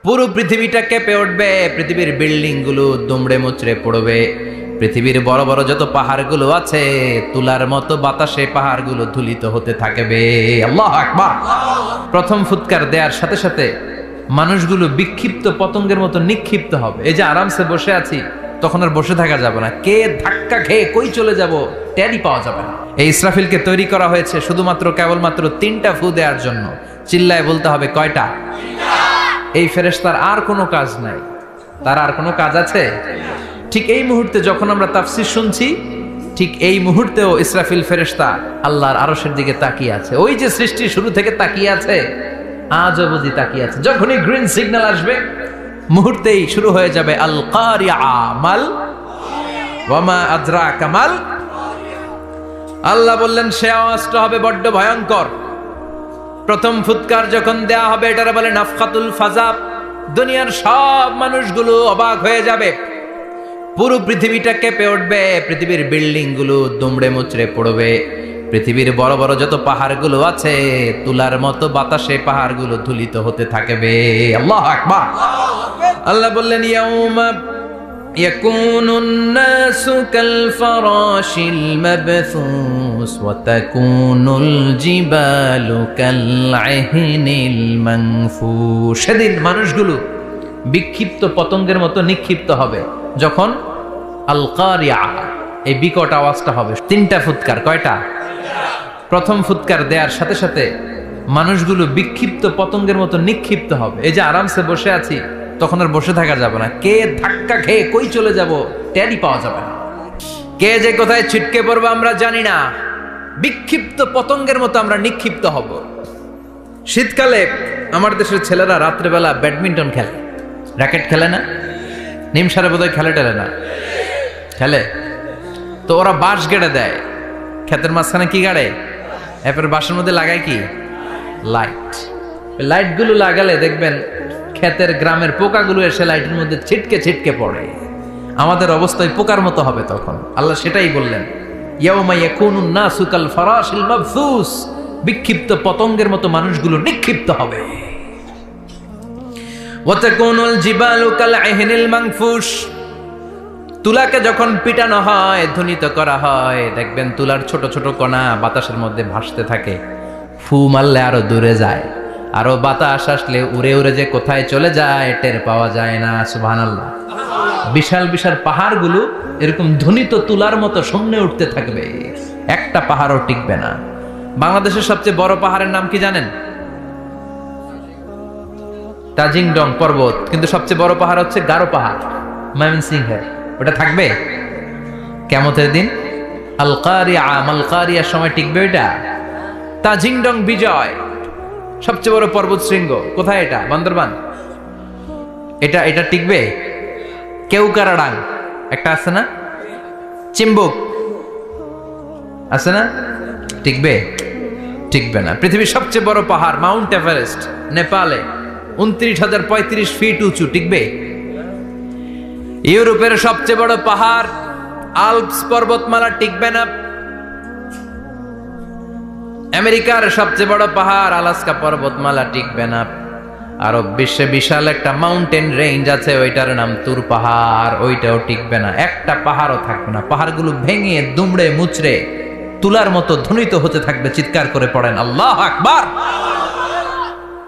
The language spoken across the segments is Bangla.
পুরো পৃথিবীটা কেঁপে উঠবে, পৃথিবীর বিল্ডিং গুলো দুমড়ে মুচড়ে পড়বে, পৃথিবীর বড় বড় যত পাহাড়গুলো আছে তুলার মতো বাতাসে পাহাড়গুলো ধুলিত হতে থাকবে। আল্লাহু আকবার। প্রথম ফুৎকার দেওয়ার সাথে সাথে মানুষগুলো বিক্ষিপ্ত পতঙ্গের মতো নিক্ষিপ্ত হবে। এই যে আরামসে বসে আছি, তখন আর বসে থাকা যাবে না। কে ধাক্কা খেয়ে কই চলে যাব টেরই পাওয়া যাবে না। এই ইসরাফিলকে তৈরি করা হয়েছে শুধুমাত্র কেবলমাত্র 3টা ফু দেওয়ার জন্য। চিল্লায় বলতে হবে কয়টা? এই ফেরেশতার আর কোনো কাজ নাই। তার আর কোনো কাজ আছে? ঠিক এই মুহূর্তে যখন আমরা তাফসীর শুনছি, ঠিক এই মুহূর্তেও ইসরাফিল ফেরেশতা আল্লাহর আরশের দিকে তাকিয়ে আছে। ওই যে সৃষ্টি শুরু থেকে তাকিয়ে আছে, আজ অবধি তাকিয়ে আছে। যখনই গ্রিন সিগন্যাল আসবে মুহূর্তেই শুরু হয়ে যাবে আল কারিআ মাল ওয়া মা আদরাকা মাল। আল্লাহ বললেন সে আওয়াজটা হবে বড্ড ভয়ঙ্কর। প্রথম ফুৎকার যখন দেয়া হবে এটারে বলে নাফখাতুল ফাজা। দুনিয়ার সব মানুষগুলো অবাক হয়ে যাবে, পুরো পৃথিবীটা কেঁপে উঠবে, পৃথিবীর বিল্ডিং গুলো দুমড়ে মুচড়ে পড়বে, পৃথিবীর বড় বড় যত পাহাড়গুলো আছে তুলার মতো বাতাসে পাহাড়গুলো ধুলিত হতে থাকবে। আল্লাহু আকবার। আল্লাহ বললেন ইয়াউমা ইয়াকুনুন নাসু কাল ফারাশিল মাবথুস ওয়া তাকুনুল জিবালু কাল আহিনিল মানফুশ। সেদিন মানুষগুলো বিক্ষিপ্ত পতঙ্গের মতো নিক্ষিপ্ত হবে যখন আল কারিআ এই বিকট আওয়াজটা হবে। 3টা ফুৎকার। কয়টা? প্রথম ফুৎকার দেওয়ার সাথে সাথে মানুষগুলো বিক্ষিপ্ত পতঙ্গের মতো নিক্ষিপ্ত হবে। এই যে আরামসে বসে আছি, তখন আর বসে থাকা যাবে না। কে ধাক্কা খেয়ে কই চলে যাব টেরই পাওয়া যাবে না। কে যে কোথায় ছিটকে পড়বে আমরা জানি না। বিক্ষিপ্ত পতঙ্গের মতো আমরা নিক্ষিপ্ত হব। শীতকালে আমার দেশের ছেলেরা রাত্রেবেলা ব্যাডমিন্টন খেলে, র্যাকেট খেলে না? নিমসারে বোধহয় খেলে টেলে না, খেলে তো। ওরা বাঁশ গেড়ে দেয় ক্ষেতের মাঝখানে। কি গাড়ে? এরপর বাঁশের মধ্যে লাগায় কি? লাইট। লাইটগুলো লাগালে দেখবেন ক্ষেতের গ্রামের পোকাগুলো এসে লাইটের মধ্যে ছিটকে ছিটকে পড়ে। আমাদের অবস্থায় পোকার মতো হবে তখন। আল্লাহ সেটাই বললেন, ইয়াউমা ইয়াকুনুন নাসু কাল ফারাশিল মাবথুস। বিক্ষিপ্ত পতঙ্গের মতো মানুষগুলো নিক্ষিপ্ত হবে। ওয়া তাকুনুল জিবালু কাল আহিনিল মানফুশ। তুলাকে যখন পিটানো হয়, ধ্বনিত করা হয়, দেখবেন তুলার ছোট ছোট কণা বাতাসের মধ্যে ভাসতে থাকে। ফু মারলে আরো দূরে যায়, আরো বাতাস আসলে উড়ে উড়ে যে কোথায় চলে যায় টের পাওয়া যায় না। সুবহানাল্লাহ। বিশাল বিশাল পাহাড়গুলো এরকম ধ্বনিত তুলার মতো সামনে উঠতে থাকবে, একটা পাহাড়ও টিকবে না। বাংলাদেশের সবচেয়ে বড় পাহাড়ের নাম কি জানেন? তাজিংডং পর্বত। কিন্তু সবচেয়ে বড় পাহাড় হচ্ছে গারো পাহাড়, ময়মনসিংহে। ওটা থাকবে কিয়ামতের দিন। আল কারিআ মাল কারিআর সময় টিকবে ওইটা। তাজিংডং বিজয় সবচেয়ে বড় পর্বত শৃঙ্গ। কোথায় এটা? বান্দরবান। এটা টিকবে? কেউকারাডাং একটা আছে না? চিম্বুক আছে না? টিকবে? টিকবে না। পৃথিবীর সবচেয়ে বড় পাহাড় মাউন্ট এভারেস্ট নেপালে 29,035 ফিট উঁচু, টিকবে? ইউরোপের সবচেয়ে বড় পাহাড় আল্পস পর্বতমালা টিকবে না। আমেরিকার সবচেয়ে বড় পাহাড় আলাস্কা পর্বতমালা টিকবে না। আরব বিশ্বে বিশাল একটা মাউন্টেন রেঞ্জ আছে, ওইটার নাম তুর পাহাড়, ওইটাও টিকবে না। একটা পাহাড়ও থাকবে না। পাহাড়গুলো ভেঙে দুমড়ে মুচড়ে তুলার মতো ধ্বনিত হতে থাকবে। চিৎকার করে পড়েন আল্লাহু আকবার।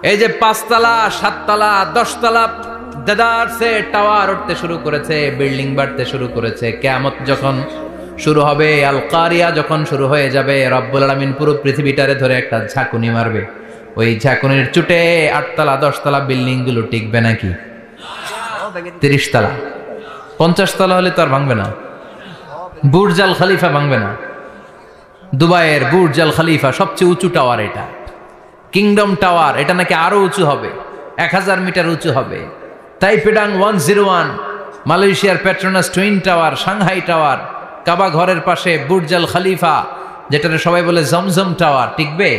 এই যে 5 তলা 7 তলা 10 তলা দেদারসে টাওয়ার উঠতে শুরু করেছে, বিল্ডিং বাড়তে শুরু করেছে। কিয়ামত যখন শুরু হবে, আল কারিআ যখন শুরু হয়ে যাবে, রব্বুল আলামিন পুরো পৃথিবীটারে ধরে একটা ঝাঁকুনি মারবে। ওই ঝাঁকুনির চুটে 8 তলা 10 তলা বিল্ডিং গুলো টিকবে নাকি? 30 তলা 50 তলা হলে তো আর ভাঙবে না। বুর্জ আল খলিফা ভাঙবে না। দুবাইয়ের বুর্জ আল খলিফা সবচেয়ে উঁচু টাওয়ার এটা। কিংডম টাওয়ার এটা নাকি আরো উঁচু হবে, 1000 মিটার উঁচু হবে। তাইপেডাং 101, মালয়েশিয়ার Petronas twin tower, Shanghai tower, Kaaba ঘরের পাশে বুর্জ আল খলিফা, যেটা সবাই বলে জমজম টাওয়ার, টিকবে?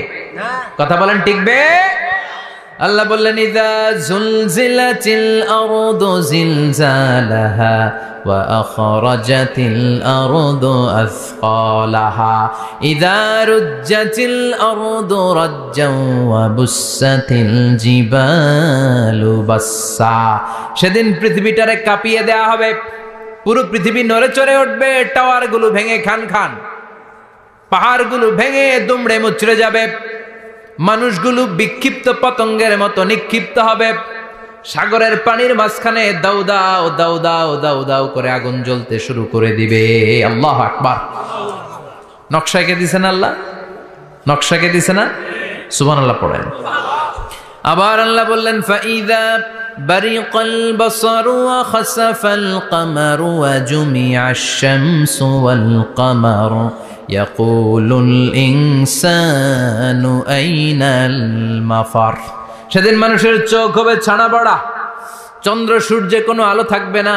কথা বলেন টিকবে? আল্লাহ বললেন ইযা জুলজিলাতিল আরদু জিলজালাহা ওয়া আখরাজাতিল আরদু আসকালাহা ইযা রুজ্জাতিল আরদু রাজ্জান ওয়া বুসাতিল জিবালু বাসসা। সেদিন পৃথিবীটারে কাঁপিয়ে দেয়া হবে, পুরো পৃথিবী নড়ে চড়ে উঠবে, টাওয়ারগুলো ভেঙে খান খান, পাহাড়গুলো ভেঙে দুমড়ে মুচড়ে যাবে, মানুষগুলো বিক্ষিপ্ত পতঙ্গের মতো নিক্ষিপ্ত হবে, সাগরের পানির মাঝখানে দাউ দাউ দাউ দাউ দাউ দাউ করে আগুন জ্বলতে শুরু করে দিবে। আল্লাহু আকবার। নকশা কে দিছেন আল্লাহ? নকশা কে দিছে না? সুবহানাল্লাহ পড়েন। আবার আল্লাহ বললেন ফাইদা বারিকাল বাসারু ওয়া খাসাফাল কামারু ওয়া জুমিআশ শামসু ওয়াল কামারু ইয়াকুলুল ইনসানু আইনাল মাফার। সেদিন মানুষের চোখ হবে ছানা বড়া, চন্দ্র সূর্যে কোনো আলো থাকবে না,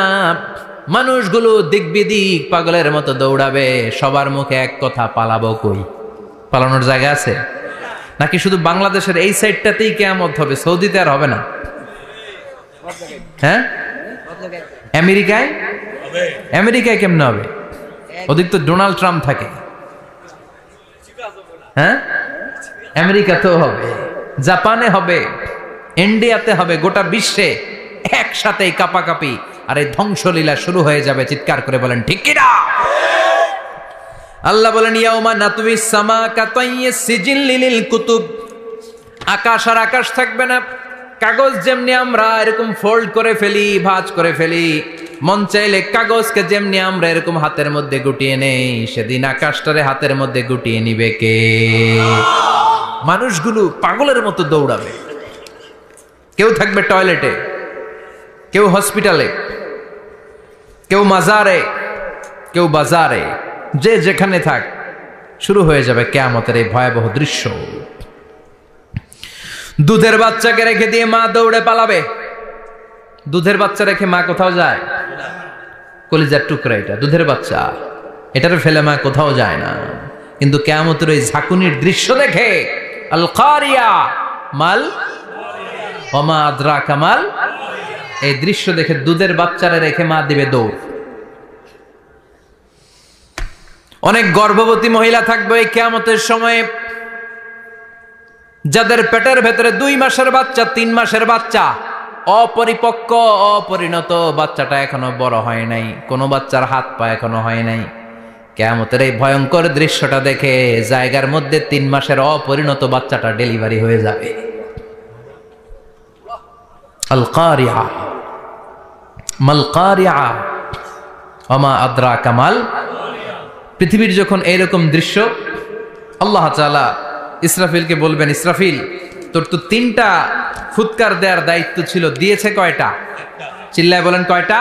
মানুষগুলো দিক বিদিক পাগলের মতো দৌড়াবে, সবার মুখে এক কথা, পালাবো কই? পালানোর জায়গা আছে নাকি শুধু বাংলাদেশের এই সাইডটাতেই কিয়ামত হবে? সৌদিতে আর হবে না? হ্যাঁ, আমেরিকায়? আমেরিকায় কেমনে হবে? ওদিক তো ডোনাল্ড ট্রাম্প থাকে। হ্যাঁ, আমেরিকাতেও হবে, জাপানে হবে, ইন্ডিয়াতে হবে, গোটা বিশ্বে একসাথে কাপাকাপি আর এই ধ্বংসলীলা শুরু হয়ে যাবে। চিৎকার করে বলেন ঠিক কিনা? আল্লাহ বলেন ইয়াউমা নাতউইস সামা কাতাইয়িস সিজিল লিল কুতুব। আকাশ আর আকাশ থাকবে না, কাগজ যেমনি আমরা এরকম ফোল্ড করে ফেলি, ভাঁজ করে ফেলি, মন চাইলে কাগজকে যেমনি আমরা এরকম হাতের মধ্যে গুটিয়ে নেই, সেদিন আকাশটারে হাতের মধ্যে গুটিয়ে নিবে কে? মানুষগুলো পাগলের মতো দৌড়াবে। কেউ থাকবে টয়লেটে, কেউ হসপিটালে, কেউ মাজারে, কেউ বাজারে, যে যেখানে থাক, শুরু হয়ে যাবে কিয়ামতের এই ভয়াবহ দৃশ্য। দুধের বাচ্চাকে রেখে দিয়ে মা দৌড়ে পালাবে। দুধের বাচ্চা রেখে মা কোথাও যায়? কলিজার টুকরা এটা, দুধের বাচ্চা, এটারে ফেলে মা কোথাও যায় না। কিন্তু কিয়ামতের এই ঝাঁকুনির দৃশ্য দেখে আল কারিয়া মাল ওমা আদরাকা মাল, এই দৃশ্য দেখে দুধের বাচ্চারে রেখে মা দিবে দৌড়। অনেক গর্ভবতী মহিলা থাকবে এই কিয়ামতের সময়ে, যাদের পেটের ভেতরে 2 মাসের বাচ্চা, 3 মাসের বাচ্চা, অপরিপক্ক অপরিণত, বাচ্চাটা এখনো বড় হয় নাই, কোনো বাচ্চার হাত পা এখনো হয় নাই। কিয়ামতের এই ভয়ঙ্কর দৃশ্যটা দেখে জায়গার মধ্যে 3 মাসের অপরিণত বাচ্চাটা ডেলিভারি হয়ে যাবে। আল কারিয়া মাল কারিয়া ওমা আদরাকা মাল। পৃথিবীর যখন এইরকম দৃশ্য, আল্লাহ তাআলা ইসরাফিলকে বলবেন, ইসরাফিল তোর তো 3টা ফুৎকার দেওয়ার দায়িত্ব ছিল, দিয়েছে কয়টা? চিল্লায় বলেন কয়টা?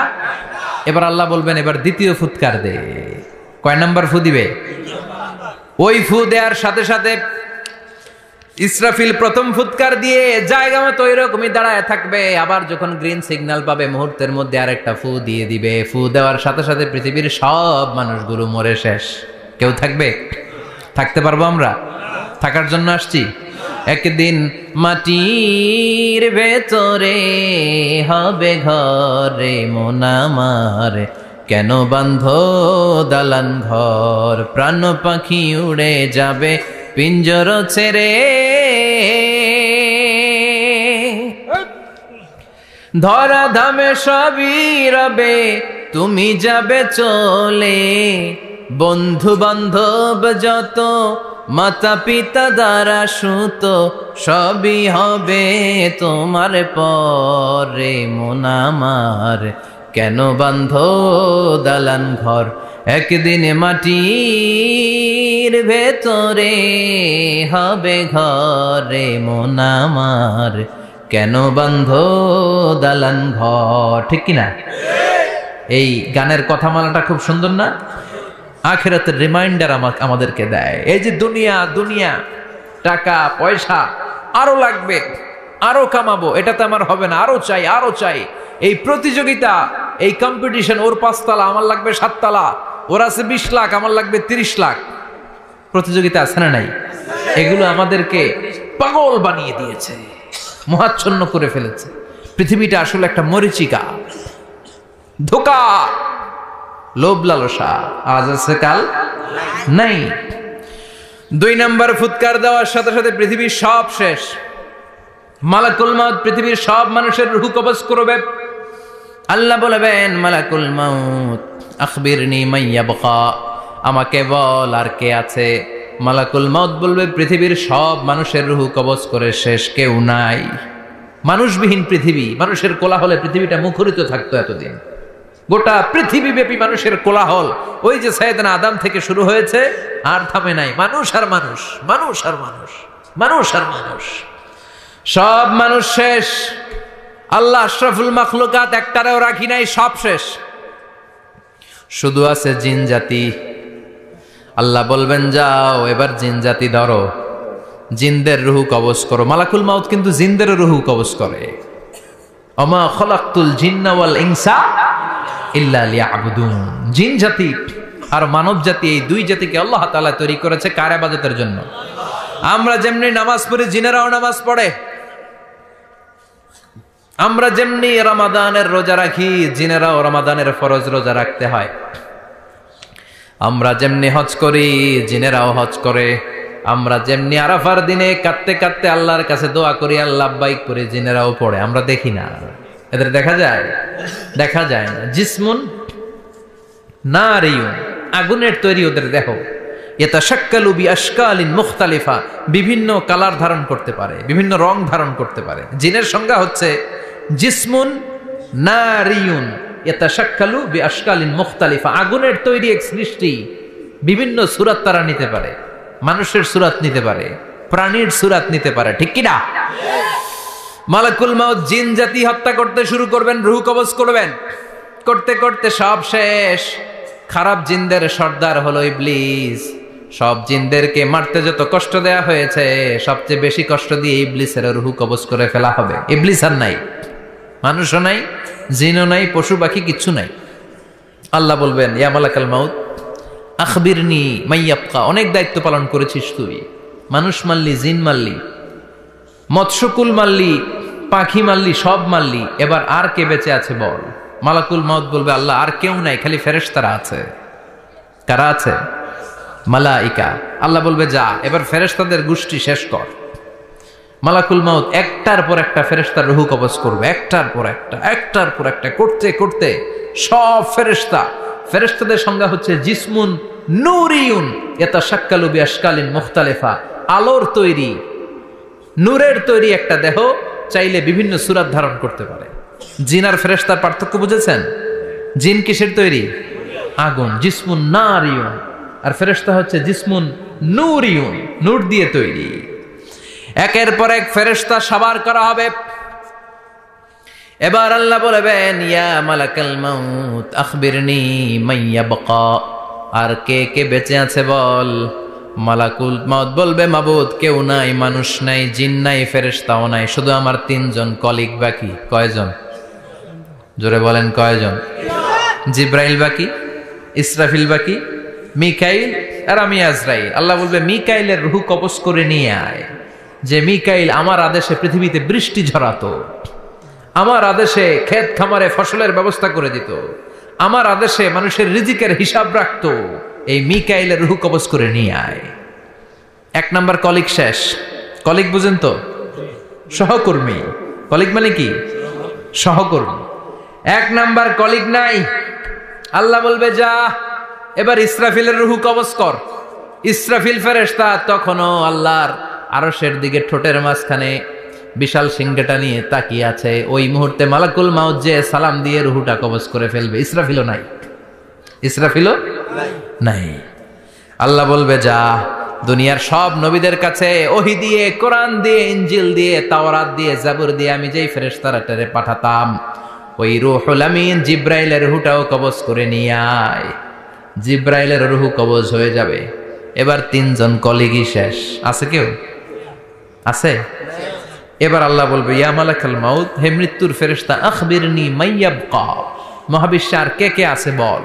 এবার আল্লাহ বলবেন এবার দ্বিতীয় ফুৎকার দে। কয় নাম্বার ফু দিবে? ওই ফু দেওয়ার সাথে সাথে ইসরাফিল প্রথম ফুৎকার দিয়ে জায়গা মতো এরকমই দাঁড়ায় থাকবে, আবার যখন গ্রিন সিগন্যাল পাবে মুহূর্তের মধ্যে আরেকটা ফু দিয়ে দিবে। ফু দেওয়ার সাথে সাথে পৃথিবীর সব মানুষগুলো মরে শেষ। কেউ থাকবে? থাকতে পারবো আমরা? থাকার জন্য আসছি। একদিন মাটির ভেতরে হবে ঘরে মন আমার, কেন বান্ধ দালান ঘর, প্রাণ পাখি উড়ে যাবে পিঞ্জর ছেড়ে, ধরা ধামে সবই রবে তুমি যাবে চলে, বন্ধু বান্ধব যত মাতা পিতা দ্বারা সুত সবই হবে তোমার পরে মন আমার, কেন বান্ধ দালান ঘর, একদিন মাটির ভেতরে হবে ঘরে মন আমার, কেন বান্ধ দালান ঘর। ঠিক কিনা? এই গানের কথামালাটা খুব সুন্দর না? আখিরাতের রিমাইন্ডার আমাদেরকে দেয়। এই যে দুনিয়া দুনিয়া, টাকা পয়সা আরো লাগবে, আরো কামাবো, এটাতে আমার হবে না, আরো চাই আরো চাই। এই প্রতিযোগিতা, এই কম্পিটিশন, ওর 5 তলা আমার লাগবে 7 তলা, ওর আছে 20 লাখ আমার লাগবে 30 লাখ, প্রতিযোগিতা আছে না নাই? এগুলো আমাদেরকে পাগল বানিয়ে দিয়েছে। মোহাচ্ছন্ন করে ফেলেছে। পৃথিবীটা আসলে একটা মরিচিকা, ধোঁকা, লোভ লালসা, আজ আছে কাল নাই। 2 নাম্বার ফুৎকার দেওয়ার সাথে সাথে পৃথিবীর সব শেষ। মালাকুল মাউত পৃথিবীর সব মানুষের রূহ কবজ করবে। আল্লাহ বলবেন, মালাকুল মাউত আখবিরনি মাইয়াবকা, আমাকে বল আর কে আছে। মালাকুল মাউত বলবে, পৃথিবীর সব মানুষের রূহ কবজ করে শেষ, কেউ নাই। মানুষবিহীন পৃথিবী, মানুষের কোলাহলে পৃথিবীটা মুখরিত থাকতো এতদিন। গোটা পৃথিবীব্যাপী মানুষের কোলাহল, ওই যে সাইয়েদনা আদম থেকে শুরু হয়েছে, আর থামে নাই। মানুষ আর মানুষ, মানুষ আর মানুষ, মানুষ আর মানুষ, সব মানুষ শেষ। আল্লাহ আশরাফুল মাখলুকাত একটারেও রাখি নাই, সব শেষ। শুধু আছে জিন জাতি। আল্লাহ বলবেন, যাও এবার জিন জাতি ধরো, জিনদের রূহ কবজ করো। মালাকুল মাউত কিন্তু জিনদের রূহ কবজ করে। ওমা খলাকতুল জিন্না ওয়াল ইনসা ইল্লা লিয়াবুদুন। জিন জাতি আর মানব জাতি, এই 2 জাতিকে আল্লাহ তাআলা তৈরি করেছে কার ইবাদতের জন্য? আমরা যেমনি নামাজ পড়ি, জিনেরাও নামাজ পড়ে। আমরা যেমনি রমাদানের রোজা রাখি, জিনেরাও রমাদানের ফরজ রোজা রাখতে হয়। আমরা যেমনি হজ করি, জিনেরাও হজ করে। আমরা যেমনি আরাফার দিনে কাঁদতে কাঁদতে আল্লাহর কাছে দোয়া করি, আল্লাহ লাব্বাইক করে, জিনেরাও পড়ে। আমরা দেখি না, এদের দেখা যায়? দেখা যায় না। জিসমুন নারিয়ুন, আগুনের তৈরি ওদের দেহ। ইয়াতাশাক্কালু বিআশকালিন মুখতালিফা, বিভিন্ন কালার ধারণ করতে পারে, বিভিন্ন রং ধারণ করতে পারে। জিনের সংজ্ঞা হচ্ছে জিসমুন নারিয়ুন ইয়াতাশাক্কালু বিআশকালিন মুখতালিফা, আগুনের তৈরি এক সৃষ্টি। বিভিন্ন সূরত তারা নিতে পারে, মানুষের সূরত নিতে পারে, প্রাণীর সূরত নিতে পারে, ঠিক কি না? মালাকুল মাউত জিন জাতি হত্যা করতে শুরু করবেন, রূহ কবজ করবেন। করতে করতে সব শেষ। খারাপ জিনদের সর্দার হলো ইবলিস। সব জিনদেরকে মারতে যত কষ্ট দেয়া হয়েছে, সবচেয়ে বেশি কষ্ট দিয়ে ইবলিসের রূহ কবজ করে ফেলা হবে। ইবলিস আর নাই, মানুষও নাই, জিনও নাই, পশু পাখি কিচ্ছু নাই। আল্লাহ বলবেন, ইয়া মালাকাল মাউত আখবিরনি মাইয়াবকা, অনেক দায়িত্ব পালন করেছিস তুই। মানুষ মারলি, জিন মারলি, মৎস্যকুল মারলি, পাখি মারলি, সব মারলি, এবার আর কে বেঁচে আছে বল। মালাকুল মাউত বলবে, আল্লাহ আর কেউ নাই, খালি ফেরেশতারা আছে। কারা আছে? মালাইকা। আল্লাহ বলবে, যা এবার ফেরেশতাদের গোষ্ঠী শেষ কর। মালাকুল মাউত একটার পর একটা ফেরেশতার রূহ কবজ করবে, একটার পর একটা, একটার পর একটা, করতে করতে সব ফেরেশতা। ফেরেশতাদের সংজ্ঞা হচ্ছে জিসমুন নূরিয়ুন ইয়াতাশাক্কালু বিআশকালিন মুখতালিফা, আলোর তৈরি, নূরের তৈরি একটা দেহ, চাইলে বিভিন্ন সূরত ধারণ করতে পারে। জিন আর ফেরেশতার পার্থক্য বুঝেছেন? জিন কিসের তৈরি? আগুন, জিসমুন নারিয়ুন। আর ফেরেশতা হচ্ছে জিসমুন নূরিয়ুন, নূর দিয়ে তৈরি। একের পর এক ফেরেশতা সবার করা হবে। এবার আল্লাহ বলবেন, ইয়া মালাকাল মাউত আখবিরনি মাইয়াবকা, আর কে কে বেঁচে আছে বল। মালাকুল মাউত বলবে, মাবুদ কেউ নাই, মানুষ নাই, জিন নাই, ফেরেশতাও নাই, শুধু আমার 3 জন কলিগ বাকি। কয়জন? জোরে বলেন, কয়জন? জিব্রাইল বাকি, ইসরাফিল বাকি, মিকাইল আর আমি আজরাইল। আল্লাহ বলবে, মিকাইলের রূহ কবজ করে নিয়ে আয়। যে মিকাইল আমার আদেশে পৃথিবীতে বৃষ্টি ঝরাতো, আমার আদেশে ক্ষেত খামারে ফসলের ব্যবস্থা করে দিত, আমার আদেশে মানুষের রিজিকের হিসাব রাখতো। এই মিকাইলের রূহ কবজ করে নিয়ে আয়। 1 নাম্বার কলিগ শেষ। কলিগ বুঝেন তো? সহকর্মী। কলিগ মানে কি? সহকর্মী। 1 নাম্বার কলিগ নাই। আল্লাহ বলবে, যা এবার ইসরাফিলের রূহ কবজ কর। ইসরাফিল ফেরেশতা তখনও আল্লাহর আরশের দিকে ঠোঁটের মাঝখানে বিশাল সিংহটা নিয়ে তাকিয়ে আছে। ওই মুহূর্তে মালাকুল মাউত যে সালাম দিয়ে রূহটা কবজ করে ফেলবে। ইসরাফিলও নাই, ইসরাফিলও নাই। আল্লাহ বলবে, যা দুনিয়ার সব নবীদের কাছে ওহী দিয়ে, কোরআন দিয়ে, ইনজিল দিয়ে, তাওরাত দিয়ে, জাবুর দিয়ে আমি যেই ফেরেশতারে পাঠাতাম, ওই রূহুল আমিন জিব্রাইলের রূহটাও কবজ করে নিয়ে আয়। জিব্রাইলের রূহ কবজ হয়ে যাবে। এবার 3 জন কলিগই শেষ। আছে কেউ? আছে? এবার আল্লাহ বলবে, ইয়া মালাকাল মাউত, হে মৃত্যুর ফেরেশতা, আখবিরনি মাইয়াবকা, মহাবিশ্বে আর কে কে আছে বল।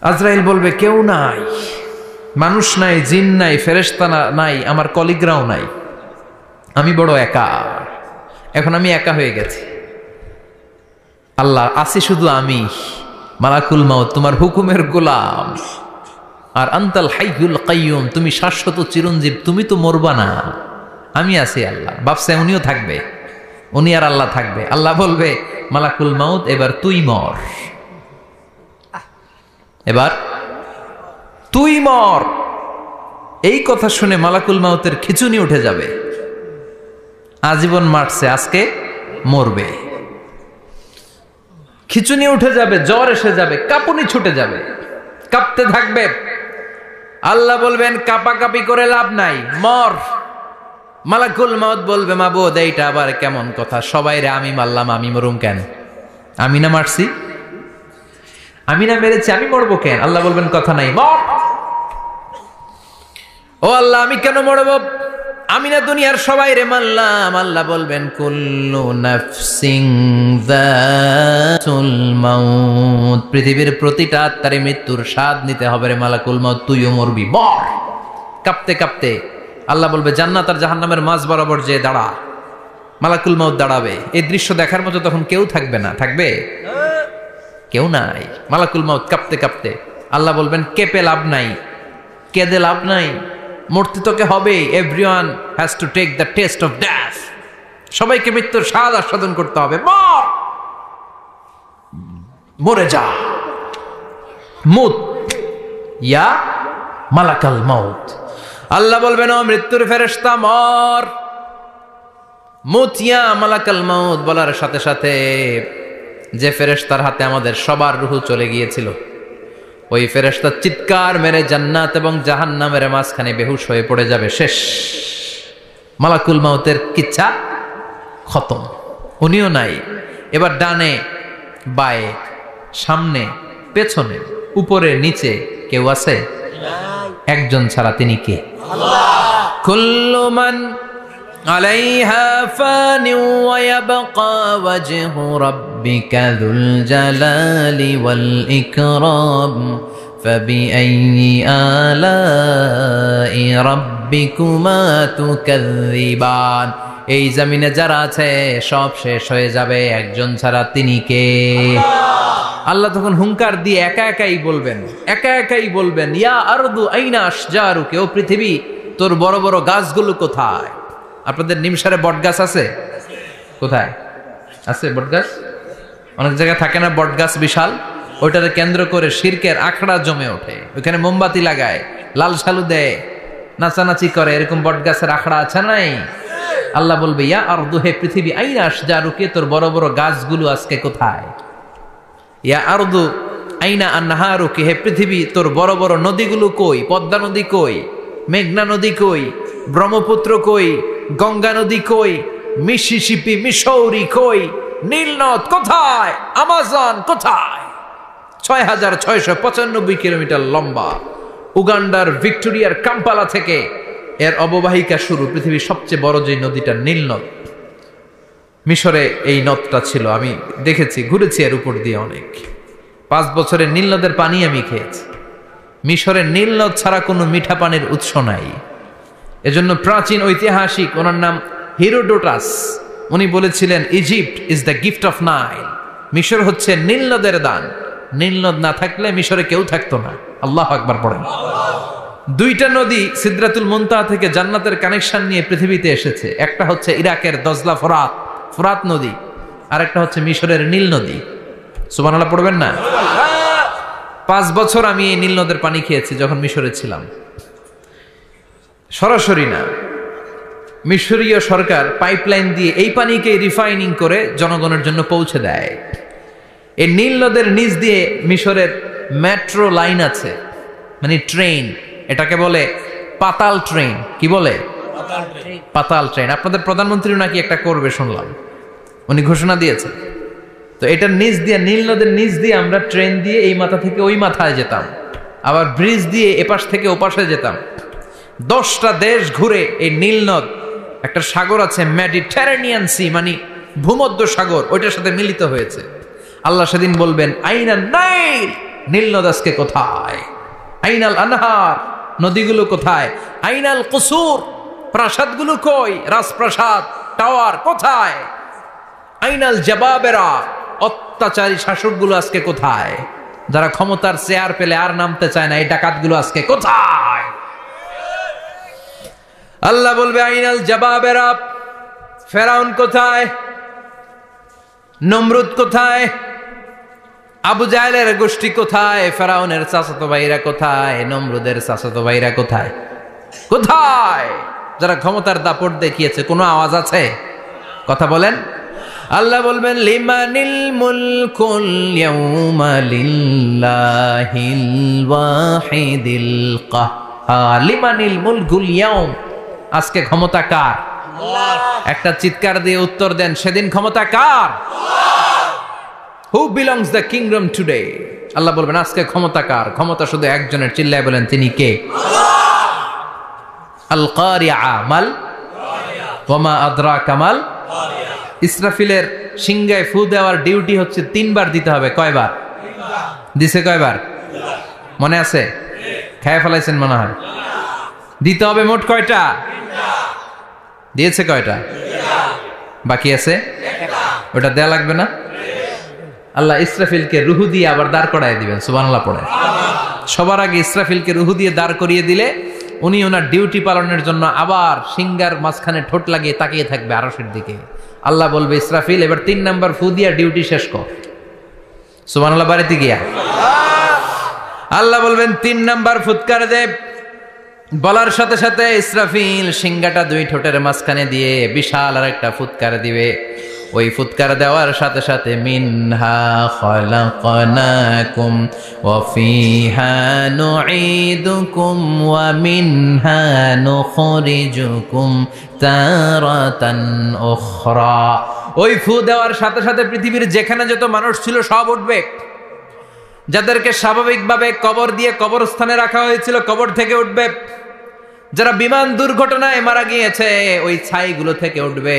আজরাইল বলবে, কেউ নাই, মানুষ নাই, জিন নাই, ফেরেশতা নাই, আমার কলিগরাও নাই, আমি বড় একা। এখন আমি একা হয়ে গেছি, আল্লাহ আসি শুধু আমি, মালাকুল মাউত তোমার হুকুমের গোলাম, আর আনতাল হাইয়ুল কাইয়ুম তুমি শাশ্বত চিরঞ্জীব, তুমি তো মরবা না, আমি আছি। আল্লাহ ভাবছে উনিও থাকবে, উনি আর আল্লাহ থাকবে। আল্লাহ বলবে মালাকুল মাউত এবার তুই মর, এবার তুই মর। এই কথা শুনে মালাকুল মাউতের খিচুনি উঠে যাবে, আজীবন মারছে আজকে মরবে, খিচুনি উঠে যাবে, জ্বর এসে যাবে, কাঁপুনি ছুটে যাবে, কাঁপতে থাকবে। আল্লাহ বলবেন কাঁপাকাঁপি করে লাভ নাই, মর। মালাকুল মাউত বলবে মাবুদ এইটা আবার কেমন কথা, সবাই রে আমি মারলাম, আমি মরুম কেন? আমি না মারছি, আমি না মেরেছি, আমি মরবো কেন? আল্লাহ বলবেন কথা নাই, মর। ও আল্লাহ আমি কেন মরব? আমি না দুনিয়ার সবাই রে মারলাম। আল্লাহ বলবেন কুল্লু নাফসিন যাতুল মাউত, পৃথিবীর প্রতিটা আত্মারে মৃত্যুর স্বাদ নিতে হবে রে মালাকুল মাউত, তুইও মরবি, মর। কাঁপতে কাঁপতে আল্লাহ বলবে জান্নাত আর জাহান্নামের মাঝ বরাবর যে দাঁড়া। মালাকুল মাউত দাঁড়াবে, এই দৃশ্য দেখার মতো তখন কেউ থাকবে না, থাকবে কেউ নাই। মালাকুল মাউত কাঁপতে কাঁপতে আল্লাহ বলবেন কেঁপে লাভ নাই, কেঁদে লাভ নাই, মরতে তোকে হবে। Everyone has to take the taste of death, সবাইকে মৃত্যুর স্বাদ আস্বাদন করতে হবে, মর, মরে যা। মুত ইয়া মালাকাল মাউত। আল্লাহ বলবেন ও মৃত্যুর ফেরেশতা মর, মুত ইয়া মালাকাল মাউত। বলার সাথে সাথে যে ফেরেশতার হাতে আমাদের সবার রূহ চলে গিয়েছিল, ওই ফেরেশতা চিৎকার মেরে জান্নাত এবং জাহান্নামের মাঝখানে বেহুশ হয়ে পড়ে যাবে, শেষ। মালাকুল মাউতের কিচ্ছা খতম, উনিও নাই। এবার ডানে বায়ে সামনে পেছনে উপরে নিচে কেউ আছে? একজন ছাড়া, তিনি কে? কুল্লু মান আলাইহা ফানি ওয়া ইয়াবকা ওয়াজহু রাব্বিকা যুল জালালি ওয়াল ইকরাম ফাবিআইয়ি আলাই রাব্বিকুমা তুকাযযিবান। এই জমিনে যারা আছে সব শেষ হয়ে যাবে, একজন ছাড়া, তিনি কে? আল্লাহ তখন হুঙ্কার দিয়ে একা একাই বলবেন ইয়া আরদু আইনা আশজারুকে, ও পৃথিবী তোর বড় বড় গাছগুলো কোথায়? আপনাদের নিমসারে বট গাছ আছে? কোথায় আছে বট গাছ? অনেক জায়গায় থাকে না বট গাছ বিশাল, ওইটাকে কেন্দ্র করে শিরকের আখড়া জমে ওঠে, ওখানে মোমবাতি লাগায়, লাল সালু দেয়, নাচানাচি করে, এরকম বট গাছের আখড়া আছে নাই? আল্লাহ বলবে ইয়া আরদু, হে পৃথিবী, আইনা আশজারুকে, তোর বড় বড় গাছগুলো আজকে কোথায়? ইয়া আরদু আইনা আনহারুকে, হে পৃথিবী তোর বড় বড় নদীগুলো কই? পদ্মা নদী কই? মেঘনা নদী কই? ব্রহ্মপুত্র কই? গঙ্গা নদী কই? মিসিসিপি, মিসৌরি কই? নীল নদ কোথায়? আমাজন কোথায়? ৬,৬৯৫ কিলোমিটার লম্বা, উগান্ডার ভিক্টোরিয়ার কাম্পালা থেকে এর অববাহিকা শুরু। পৃথিবীর সবচেয়ে বড় যে নদীটা নীল নদ, মিশরে এই নদটা ছিল, আমি দেখেছি, ঘুরেছি এর উপর দিয়ে অনেক। 5 বছরের নীল নদের পানি আমি খেয়েছি। মিশরের নীল নদ ছাড়া কোনো মিঠা পানির উৎস নাই। এজন্য প্রাচীন ঐতিহাসিক, ওনার নাম হিরোডোটাস, উনি বলেছিলেন Egypt is the gift of Nile, মিশর হচ্ছে নীল নদের দান। নীল নদ না থাকলে মিশরে কেউ থাকতো না। আল্লাহু আকবার পড়েন। 2টা নদী সিদরাতুল মুনতাহা থেকে জান্নাতের কানেকশন নিয়ে পৃথিবীতে এসেছে। একটা হচ্ছে ইরাকের দজলা ফোরাত নদী, আর একটা হচ্ছে মিশরের নীল নদী। সুবহানাল্লাহ পড়বেন না? 5 বছর আমি এই নীল নদের পানি খেয়েছি যখন মিশরে ছিলাম। সরাসরি না, মিশরীয় সরকার পাইপলাইন দিয়ে এই পানিকে রিফাইনিং করে জনগণের জন্য পৌঁছে দেয়। এই নীল নদের নিচ দিয়ে মিশরের মেট্রো লাইন আছে, মানে ট্রেন, এটাকে বলে পাতাল ট্রেন। কি বলে? পাতাল ট্রেন। আপনাদের প্রধানমন্ত্রী নাকি একটা করবে শুনলাম, উনি ঘোষণা দিয়েছেন। তো এটার নিচ দিয়ে, নীল নদের নিচ দিয়ে আমরা ট্রেন দিয়ে এই মাথা থেকে ওই মাথায় যেতাম, আবার ব্রিজ দিয়ে এপাশ থেকে ওপাশে যেতাম। 10টা দেশ ঘুরে এই নীল নদ, একটা সাগর আছে মেডিটেরেনিয়ান সি, মানে ভূমধ্য সাগর, ওইটার সাথে মিলিত হয়েছে। আল্লাহ সেদিন বলবেন আইনাল নাইল, নীল নদ আজকে কোথায়? আইনাল আনহার, নদীগুলো কোথায়? আইনাল কুসুর, প্রাসাদগুলো কই? রাজপ্রাসাদ, টাওয়ার কোথায়? আইনাল জাবাবেরা, অত্যাচারী শাসকগুলো আজকে কোথায়? যারা ক্ষমতার চেয়ার পেলে আর নামতে চায় না, এই ডাকাতগুলো আজকে কোথায়? আল্লাহ বলবে আইনাল জাবাবেরা, ফেরাউন কোথায়? নমরুদ কোথায়? আবু জাহেলের গোষ্ঠী কোথায়? ফেরাউনের চাচাতো ভাইরা কোথায়? নমরুদের চাচাতো ভাইরা কোথায়? কোথায়? যারা ক্ষমতার দাপট দেখিয়েছে, কোনো আওয়াজ আছে? কথা বলেন। আল্লাহ বলবেন লিমানিল মুলকুল ইয়াউমা লিল্লাহিল ওয়াহিদিল কাহ্হার। লিমানিল মুলকুল ইয়াউম, আজকে ক্ষমতা কার? আল্লাহ। একটা চিৎকার দিয়ে উত্তর দেন, সেদিন ক্ষমতা কার? Who belongs the kingdom today? আল্লাহ বলবেন আজকে ক্ষমতা কার? ক্ষমতা শুধু একজনের, চিল্লায় বলেন তিনি কে? আল কারিআ, মাল ওয়া মা আদরাকা মাল কারিআ। ইসরাফিলের সিংহায় ফু দেওয়ার ডিউটি হচ্ছে 3 বার দিতে হবে। কয়বার দিছে? কয়বার মনে আছে? খেয়ে ফেলাইছেন মনে হয়। দিতে হবে মোট কয়টা? দিয়েছে কয়টা? বাকি আছে ওটা দেয়া লাগবে না? আল্লাহ ইসরাফিলকে রুহু দিয়ে আবার দাঁড় করায় দিবেন। সুবহানাল্লাহ পড়ে। সবার আগে ইসরাফিলকে রুহু দিয়ে দাঁড় করিয়ে দিলে উনি ওনার ডিউটি পালনের জন্য আবার সিংহার মাঝখানে ঠোঁট লাগিয়ে তাকিয়ে থাকবে আরশের দিকে। আল্লাহ বলবে ইসরাফিল এবার 3 নাম্বার ফু দিয়া ডিউটি শেষ কর। সুবহানাল্লাহ বাড়িতে গিয়া আল্লাহ বলবেন 3 নাম্বার ফুৎকার দে। বলার সাথে সাথে ইসরাফিল সিংহাটা 2 ঠোঁটের মাঝখানে দিয়ে বিশাল আর একটা ফুৎকার দিবে। ওই ফুৎকার দেওয়ার সাথে সাথে মিনহা খলাকনাকুম ওয়া ফিহা নুঈদুকুম ওয়া মিনহা নুখরিজুকুম তারাতান উখরা। ওই ফু দেওয়ার সাথে সাথে পৃথিবীর যেখানে যত মানুষ ছিল সব উঠবে। যাদেরকে স্বাভাবিকভাবে কবর দিয়ে কবরস্থানে রাখা হয়েছিল কবর থেকে উঠবে। যারা বিমান দুর্ঘটনায় মারা গিয়েছে ওই ছাইগুলো থেকে উঠবে।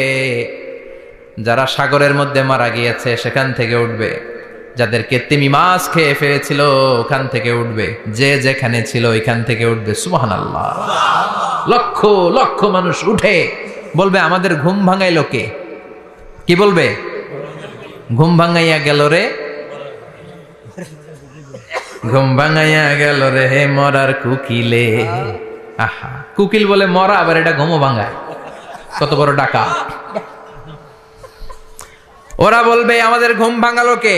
যারা সাগরের মধ্যে মারা গিয়েছে সেখান থেকে উঠবে। যাদেরকে তিমি মাছ খেয়ে ফেলেছিল ওখান থেকে উঠবে। যে যেখানে ছিল ওইখান থেকে উঠবে। সুবহানাল্লাহ। লক্ষ লক্ষ মানুষ উঠে বলবে আমাদের ঘুম ভাঙাইলো কে? কি বলবে? ঘুম ভাঙাইয়া গেল রে, ঘুম ভাঙাইয়া গেল রে হে মরার কুকিলে। আহা, কুকিল বলে মরা, আবার এটা ঘুমো ভাঙায়। কত বড় ডাকা। ওরা বলবে আমাদের ঘুম ভাঙালো কে?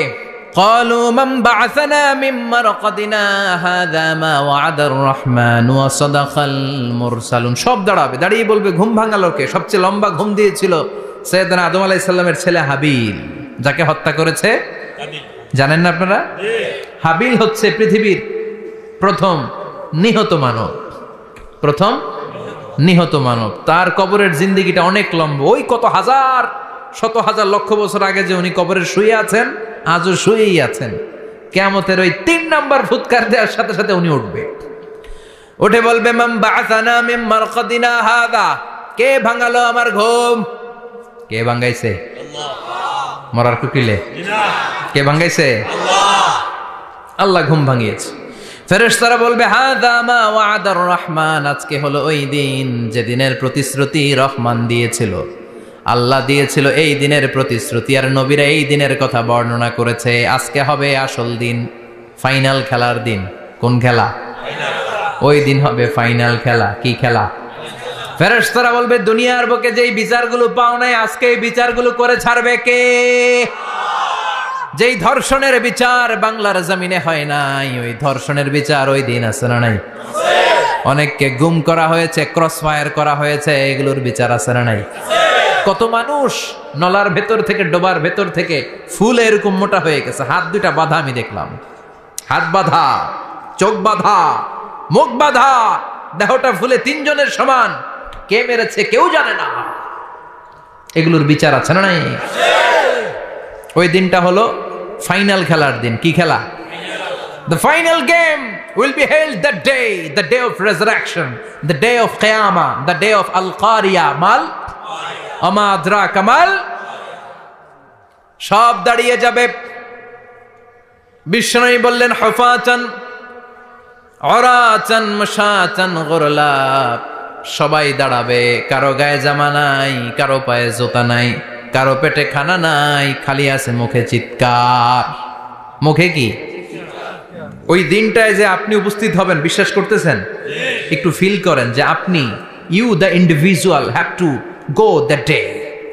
ক্বালু মান বা'আসানা মিন মারকাদিনা হাযা মা ওয়া'দার রহমান ওয়া সাদাকাল মুরসালুন। সব দাঁড়াবে, দাঁড়িয়ে বলবে ঘুম ভাঙালো কে? সবচেয়ে লম্বা ঘুম দিয়েছিল সাইয়েদনা আদম আলাইহিস সালামের ছেলে হাবিল, যাকে হত্যা করেছে হাবিল। জানেন না আপনারা? হাবিল হচ্ছে পৃথিবীর প্রথম নিহত মানব। প্রথম নিহত মানব। তার কবরের জিন্দেগিটা অনেক লম্বা। ওই কত হাজার শত হাজার লক্ষ বছর আগে যে উনি কবরে শুয়ে আছেন, আজও শুয়েই আছেন। কিয়ামতের ওই 3 নাম্বার ফুৎকার দেওয়ার সাথে সাথে উনি উঠবে। উঠে বলবে মান বা'আসানা মিন মারকাদিনা হাযা। কে ভাঙালো আমার ঘুম? কে ভাঙাইছে? আল্লাহ। মরার কুকিলে? না। কে ভাঙাইছে? আল্লাহ। আল্লাহ ঘুম ভাঙিয়েছে। ফেরেশতারা বলবে হাযা মা ওয়া'দার রহমান। আজকে হলো ওই দিন যে দিনের প্রতিশ্রুতি রহমান দিয়েছিল। আল্লাহ দিয়েছিল এই দিনের প্রতিশ্রুতি, আর নবীরা এই দিনের কথা বর্ণনা করেছে। আজকে হবে আসল দিন, ফাইনাল খেলার দিন। কোন খেলা? ওই দিন হবে ফাইনাল খেলা। কি খেলা? ফেরেশতারা বলবে দুনিয়ার বুকে যেই বিচারগুলো পাও নাই আজকে এই বিচারগুলো করে ছাড়বে কে? যেই ধর্ষণের বিচার বাংলার জমিনে হয় নাই, ওই ধর্ষণের বিচার ওই দিন আছে না নাই? অনেককে গুম করা হয়েছে, ক্রস ফায়ার করা হয়েছে, এগুলোর বিচার আছে না নাই? কত মানুষ নলার ভেতর থেকে, ডোবার ভেতর থেকে ফুলে এরকম মোটা হয়ে গেছে। হাত 2টা বাঁধা আমি দেখলাম। হাত বাঁধা, চোখ বাঁধা, মুখ বাঁধা, দেহটা ফুলে 3 জনের সমান। কে মেরেছে কেউ জানে না। এগুলোর বিচার আছে না নাই? ওই দিনটা হলো ফাইনাল খেলার দিন। কি খেলা? The final game will be held that day, the day of resurrection, the day of Qiyamah, the day of Al-Qariya, mal আমা আদরাকা মাল। সব দাঁড়িয়ে যাবে। বিশ্বনবী বললেন হুফাতান উরাতান মাশাতান গুরলা। সবাই দাঁড়াবে, কারো গায়ে জামা নাই, কারো পায়ে জুতা নাই। কারো পেটে খানা নাই, খালি আছে মুখে চিৎকার। মুখে কি? ওই দিনটায় যে আপনি উপস্থিত হবেন, বিশ্বাস করতেছেন? একটু ফিল করেন যে আপনি, you the individual have to go that day.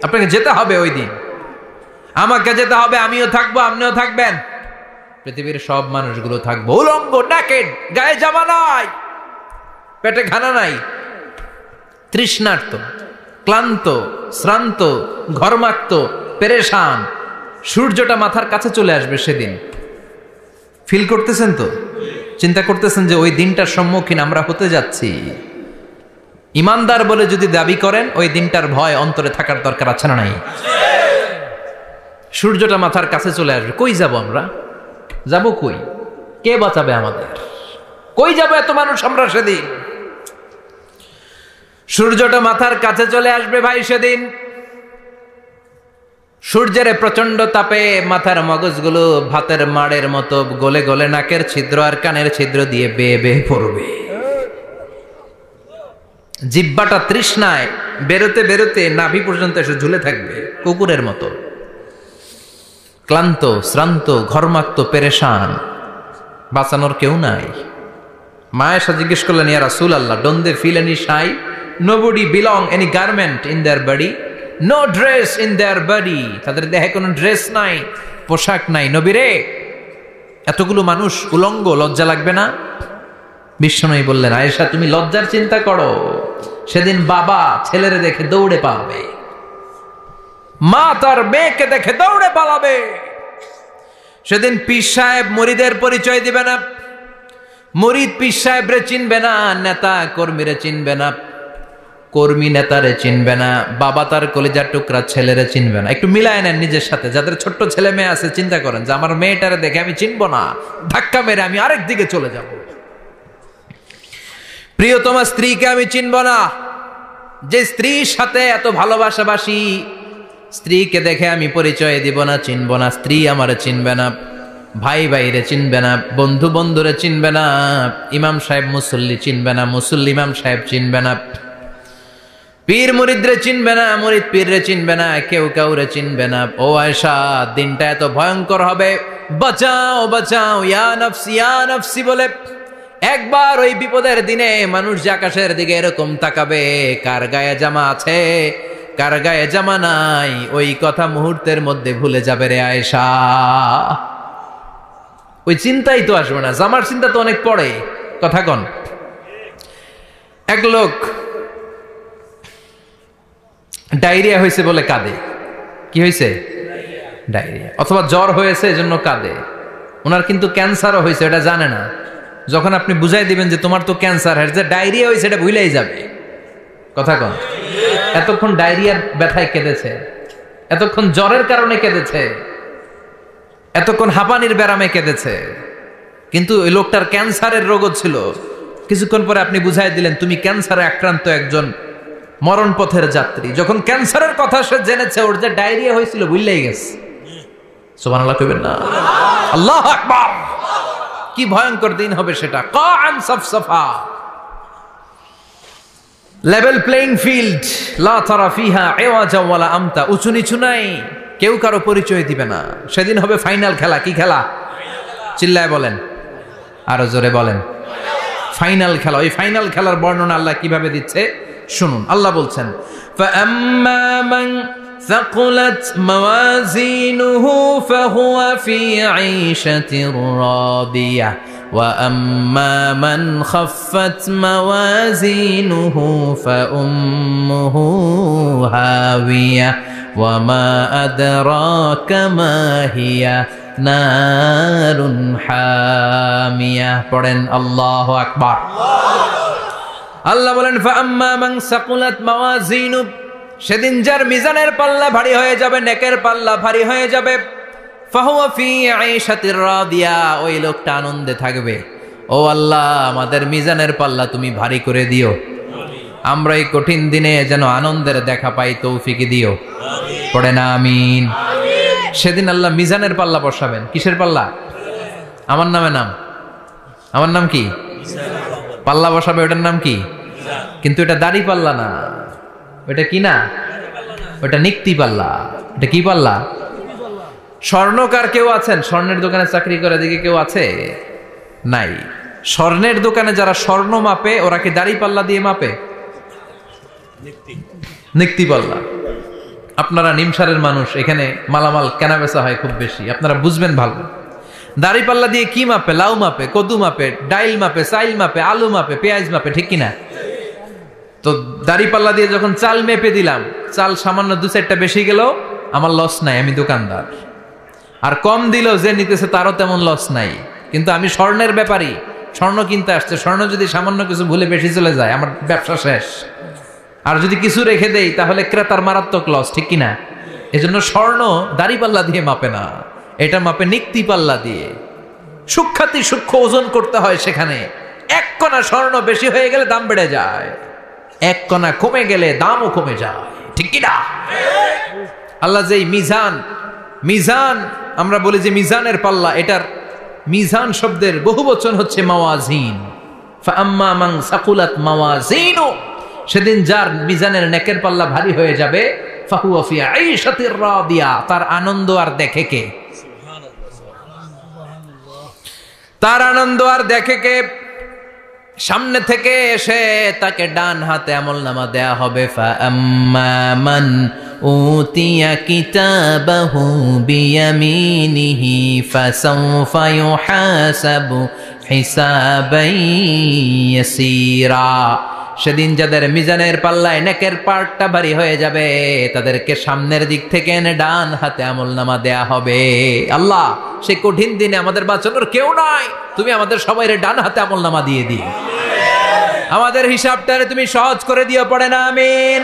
আপনাকে যেতে হবে ওই দিন, আমাকে যেতে হবে, আমিও থাকবো, আপনিও থাকবেন, পৃথিবীর সব মানুষগুলো থাকবো উলঙ্গ, নাকেড, গায়ে জামা নাই, পেটে খানা নাই, তৃষ্ণার্ত, ক্লান্ত, শ্রান্ত, ঘর্মাক্ত, পেরেশান। সূর্যটা মাথার কাছে চলে আসবে সেদিন। ফিল করতেছেন তো? চিন্তা করতেছেন যে ওই দিনটার সম্মুখীন আমরা হতে যাচ্ছি। ইমানদার বলে যদি দাবি করেন, ওই দিনটার ভয় অন্তরে থাকার দরকার আছে না নাই? সূর্যটা মাথার কাছে চলে আসবে, কই যাব আমরা? যাব কই? কে বাঁচাবে আমাদের? কই যাব এত মানুষ আমরা সেদিন? সূর্যটা মাথার কাছে চলে আসবে ভাই সেদিন। সূর্যের প্রচন্ড তাপে মাথার মগজগুলো ভাতের মাড়ের মতো গলে গলে নাকের ছিদ্র আর কানের ছিদ্র দিয়ে বেয়ে বেয়ে পড়বে। জিহ্বাটা তৃষ্ণায় বেরোতে বেরোতে নাভি পর্যন্ত এসে ঝুলে থাকবে কুকুরের মতো। ক্লান্ত, শ্রান্ত, ঘর্মাক্ত, পেরেশান, বাঁচানোর কেউ নাই। মায়েশা জিজ্ঞেস করলেন, ইয়া রাসূলুল্লাহ, don't they feel any shy? Nobody belong any garment in their body, no dress in their body. তাদের দেহে কোনো ড্রেস নাই, পোশাক নাই। নবী রে, এতগুলো মানুষ উলঙ্গ, লজ্জা লাগবে না? বিশ্বনবী বললেন, আয়েশা তুমি লজ্জার চিন্তা করো, সেদিন বাবা ছেলেরে দেখে দৌড়ে পালাবে, মা তার মেয়েকে দেখে দৌড়ে পালাবে। সেদিন পীর সাহেব মুরিদের পরিচয় দিবে না, মুরিদ পীর সাহেবরে চিনবে না, নেতা কর্মীরে চিনবে না, কর্মী নেতারে চিনবে না, বাবা তার কলিজার টুকরা ছেলেরে চিনবে না। একটু মিলায় নেন নিজের সাথে। যাদের ছোট্ট ছেলে মেয়ে আছে, চিন্তা করেন যে আমার মেয়েটারে দেখে আমি চিনবো না, ধাক্কা মেরে আমি আরেক দিকে চলে যাব। প্রিয়তমা স্ত্রীকে আমি চিনবো না, যে স্ত্রীর সাথে এত ভালোবাসাবাসি, স্ত্রীকে দেখে আমি পরিচয় দিব না, চিনবো না। স্ত্রী আমারে চিনবে না, ভাই ভাইরে চিনবে না, বন্ধু বন্ধুরে চিনবে না, ইমাম সাহেব মুসল্লি চিনবে না, মুসল্লি ইমাম সাহেব চিনবে না, পীর মুরিদরে চিনবে না, মুরিদ পীররে চিনবে না, কেউ কাউরে চিনবে না। ও আয়েশা, দিনটা এত ভয়ঙ্কর হবে, বাঁচাও বাঁচাও, ইয়া নফসি ইয়া নফসি বলে একবার ওই বিপদের দিনে মানুষ যে আকাশের দিকে এরকম তাকাবে, কার গায়ে জামা আছে কার গায়ে জামা নাই, ওই কথা মুহূর্তের মধ্যে ভুলে যাবে রে আয়েশা। ওই চিন্তাই তো আসবে না, জামার চিন্তা তো অনেক পরে। কথা কন। এক লোক ডায়রিয়া হয়েছে বলে কাঁদে। কি হয়েছে? ডায়রিয়া। অথবা জ্বর হয়েছে এজন্য কাঁদে। ওনার কিন্তু ক্যান্সারও হয়েছে, এটা জানে না। যখন আপনি বুঝাই দিবেন যে তোমার তো ক্যান্সার, যে ডায়রিয়া হয়েছে এটা ভুলেই যাবে। কথা কন। এতক্ষণ ডায়রিয়ার ব্যথায় কেঁদেছে, এতক্ষণ জ্বরের কারণে কেঁদেছে, এতক্ষণ হাঁপানির ব্যারামে কেঁদেছে, কিন্তু ওই লোকটার ক্যান্সারের রোগও ছিল। কিছুক্ষণ পরে আপনি বুঝাই দিলেন তুমি ক্যান্সারে আক্রান্ত একজন মরণ পথের যাত্রী। যখন ক্যান্সারের কথা সে জেনেছে, ওর যে ডায়রিয়া হয়েছিল ভুলেই গেছে। সুবহানাল্লাহ কইবেন না? আল্লাহু আকবার। কি ভয়ঙ্কর দিন হবে সেটা। কাআন সাফসাফা, লেভেল প্লেইং ফিল্ড, লা তারা ফিহা ইওয়াজা ওয়ালা আমতা। উঁচু নিচু নাই, কেউ কারো পরিচয় দিবে না। সেদিন হবে ফাইনাল খেলা। কি খেলা? চিল্লায় বলেন, আরো জোরে বলেন। ফাইনাল খেলা। ওই ফাইনাল খেলার বর্ণনা আল্লাহ কিভাবে দিচ্ছে শুনুন। আল্লাহ বলছেন, فَأَمَّا مَنْ ثَقُلَتْ مَوَازِينُهُ فَهُوَ فِي عِيشَةٍ رَاضِيَةٍ وَأَمَّا مَنْ خَفَّتْ مَوَازِينُهُ فَأُمُّهُ هَاوِيَةٌ وَمَا أَدْرَاكَ مَا هِيَ نَارٌ حَامِيَةٌ। পড়েন আল্লাহু আকবার। আল্লাহ বলেন, ফাআম্মা মান সাকুলাত মাওয়াজিনু, সেদিন যার মিজানের পাল্লা ভারী হয়ে যাবে, নেকের পাল্লা ভারী হয়ে যাবে, ফাহুয়া ফি আইশাতির রাদিয়া, ওই লোকটা আনন্দে থাকবে। ও আল্লাহ, আমাদের মিজানের পাল্লা তুমি ভারী করে দিও, আমরা এই কঠিন দিনে যেন আনন্দের দেখা পাই, তৌফিক দিও। পড়ে না আমিন। সেদিন আল্লাহ মিজানের পাল্লা বসাবেন। কিসের পাল্লা? আমার নামে নাম। আমার নাম কি? পাল্লা বসাবে, ওটার নাম কি? কিন্তু এটা দাড়ি পাল্লা না। ওটা কি না? ওটা নিক্তি পাল্লা। এটা কি পাল্লা? স্বর্ণকার কেউ আছেন? স্বর্ণের দোকানে চাকরি করে দিকে কেউ আছে? নাই। স্বর্ণের দোকানে যারা স্বর্ণ মাপে ওরা কি দাড়ি পাল্লা দিয়ে মাপে? নিক্তি পাল্লা। আপনারা নিমসারের মানুষ, এখানে মালামাল কেনা বেচা হয় খুব বেশি, আপনারা বুঝবেন ভালো। দাড়ি পাল্লা দিয়ে কি মাপে? লাউ মাপে, কদু মাপে, ডাইল মাপে, চাইল মাপে, আলু মাপে, পেঁয়াজ মাপে, ঠিক কিনা? তো দাড়ি পাল্লা দিয়ে যখন চাল মেপে দিলাম, চাল সামান্য 2-4টা বেশি গেল, আমার লস নাই, আমি দোকানদার। আর কম দিল যে নিতেছে তারও তেমন লস নাই। কিন্তু আমি স্বর্ণের ব্যাপারী, স্বর্ণ কিনতে আসছে, স্বর্ণ যদি সামান্য কিছু ভুলে বেশি চলে যায় আমার ব্যবসা শেষ। আর যদি কিছু রেখে দেই তাহলে ক্রেতার মারাত্মক লস, ঠিক কিনা? এজন্য স্বর্ণ দাড়ি পাল্লা দিয়ে মাপে না, এটা মাপে নিক্তি পাল্লা দিয়ে। সূক্ষ্মাতি সূক্ষ্ম ওজন করতে হয় সেখানে। 1 কণা স্বর্ণ বেশি হয়ে গেলে দাম বেড়ে যায়, 1 কণা কমে গেলে দামও কমে যায়, ঠিক কিনা? আল্লাহ যেই মিজান আমরা বলি যে মিজানের পাল্লা, এটার মিজান শব্দের বহু বচন হচ্ছে মাওয়াজিন। ফাআম্মা মান সাকুলাত মাওয়াজিনু, সেদিন যার মিজানের নেকের পাল্লা ভারী হয়ে যাবে, ফাহুয়া ফি আইশাতির রাদিয়া, তার আনন্দ আর দেখে কে? তার আনন্দ আর দেখে কে? সামনে থেকে এসে তাকে ডান হাতে আমলনামা দেয়া হবে। ফাআম্মা মান উতিয়া কিতাবাহু বিয়ামিনিহি ফাসাউফা ইউহাসাবু হিসাবান ইয়াসীরা, সেদিন যাদের মিজানের পাল্লায় নেকের পার্টটা ভারী হয়ে যাবে তাদেরকে সামনের দিক থেকে এনে ডান হাতে আমলনামা দেয়া হবে। আল্লাহ, সেই কঠিন দিনে আমাদের বাঁচানোর কেউ নাই, তুমি আমাদের সবাইরে ডান হাতে আমলনামা দিয়ে দিও, আমাদের হিসাবটারে তুমি সহজ করে দিও, পড়ে না আমিন।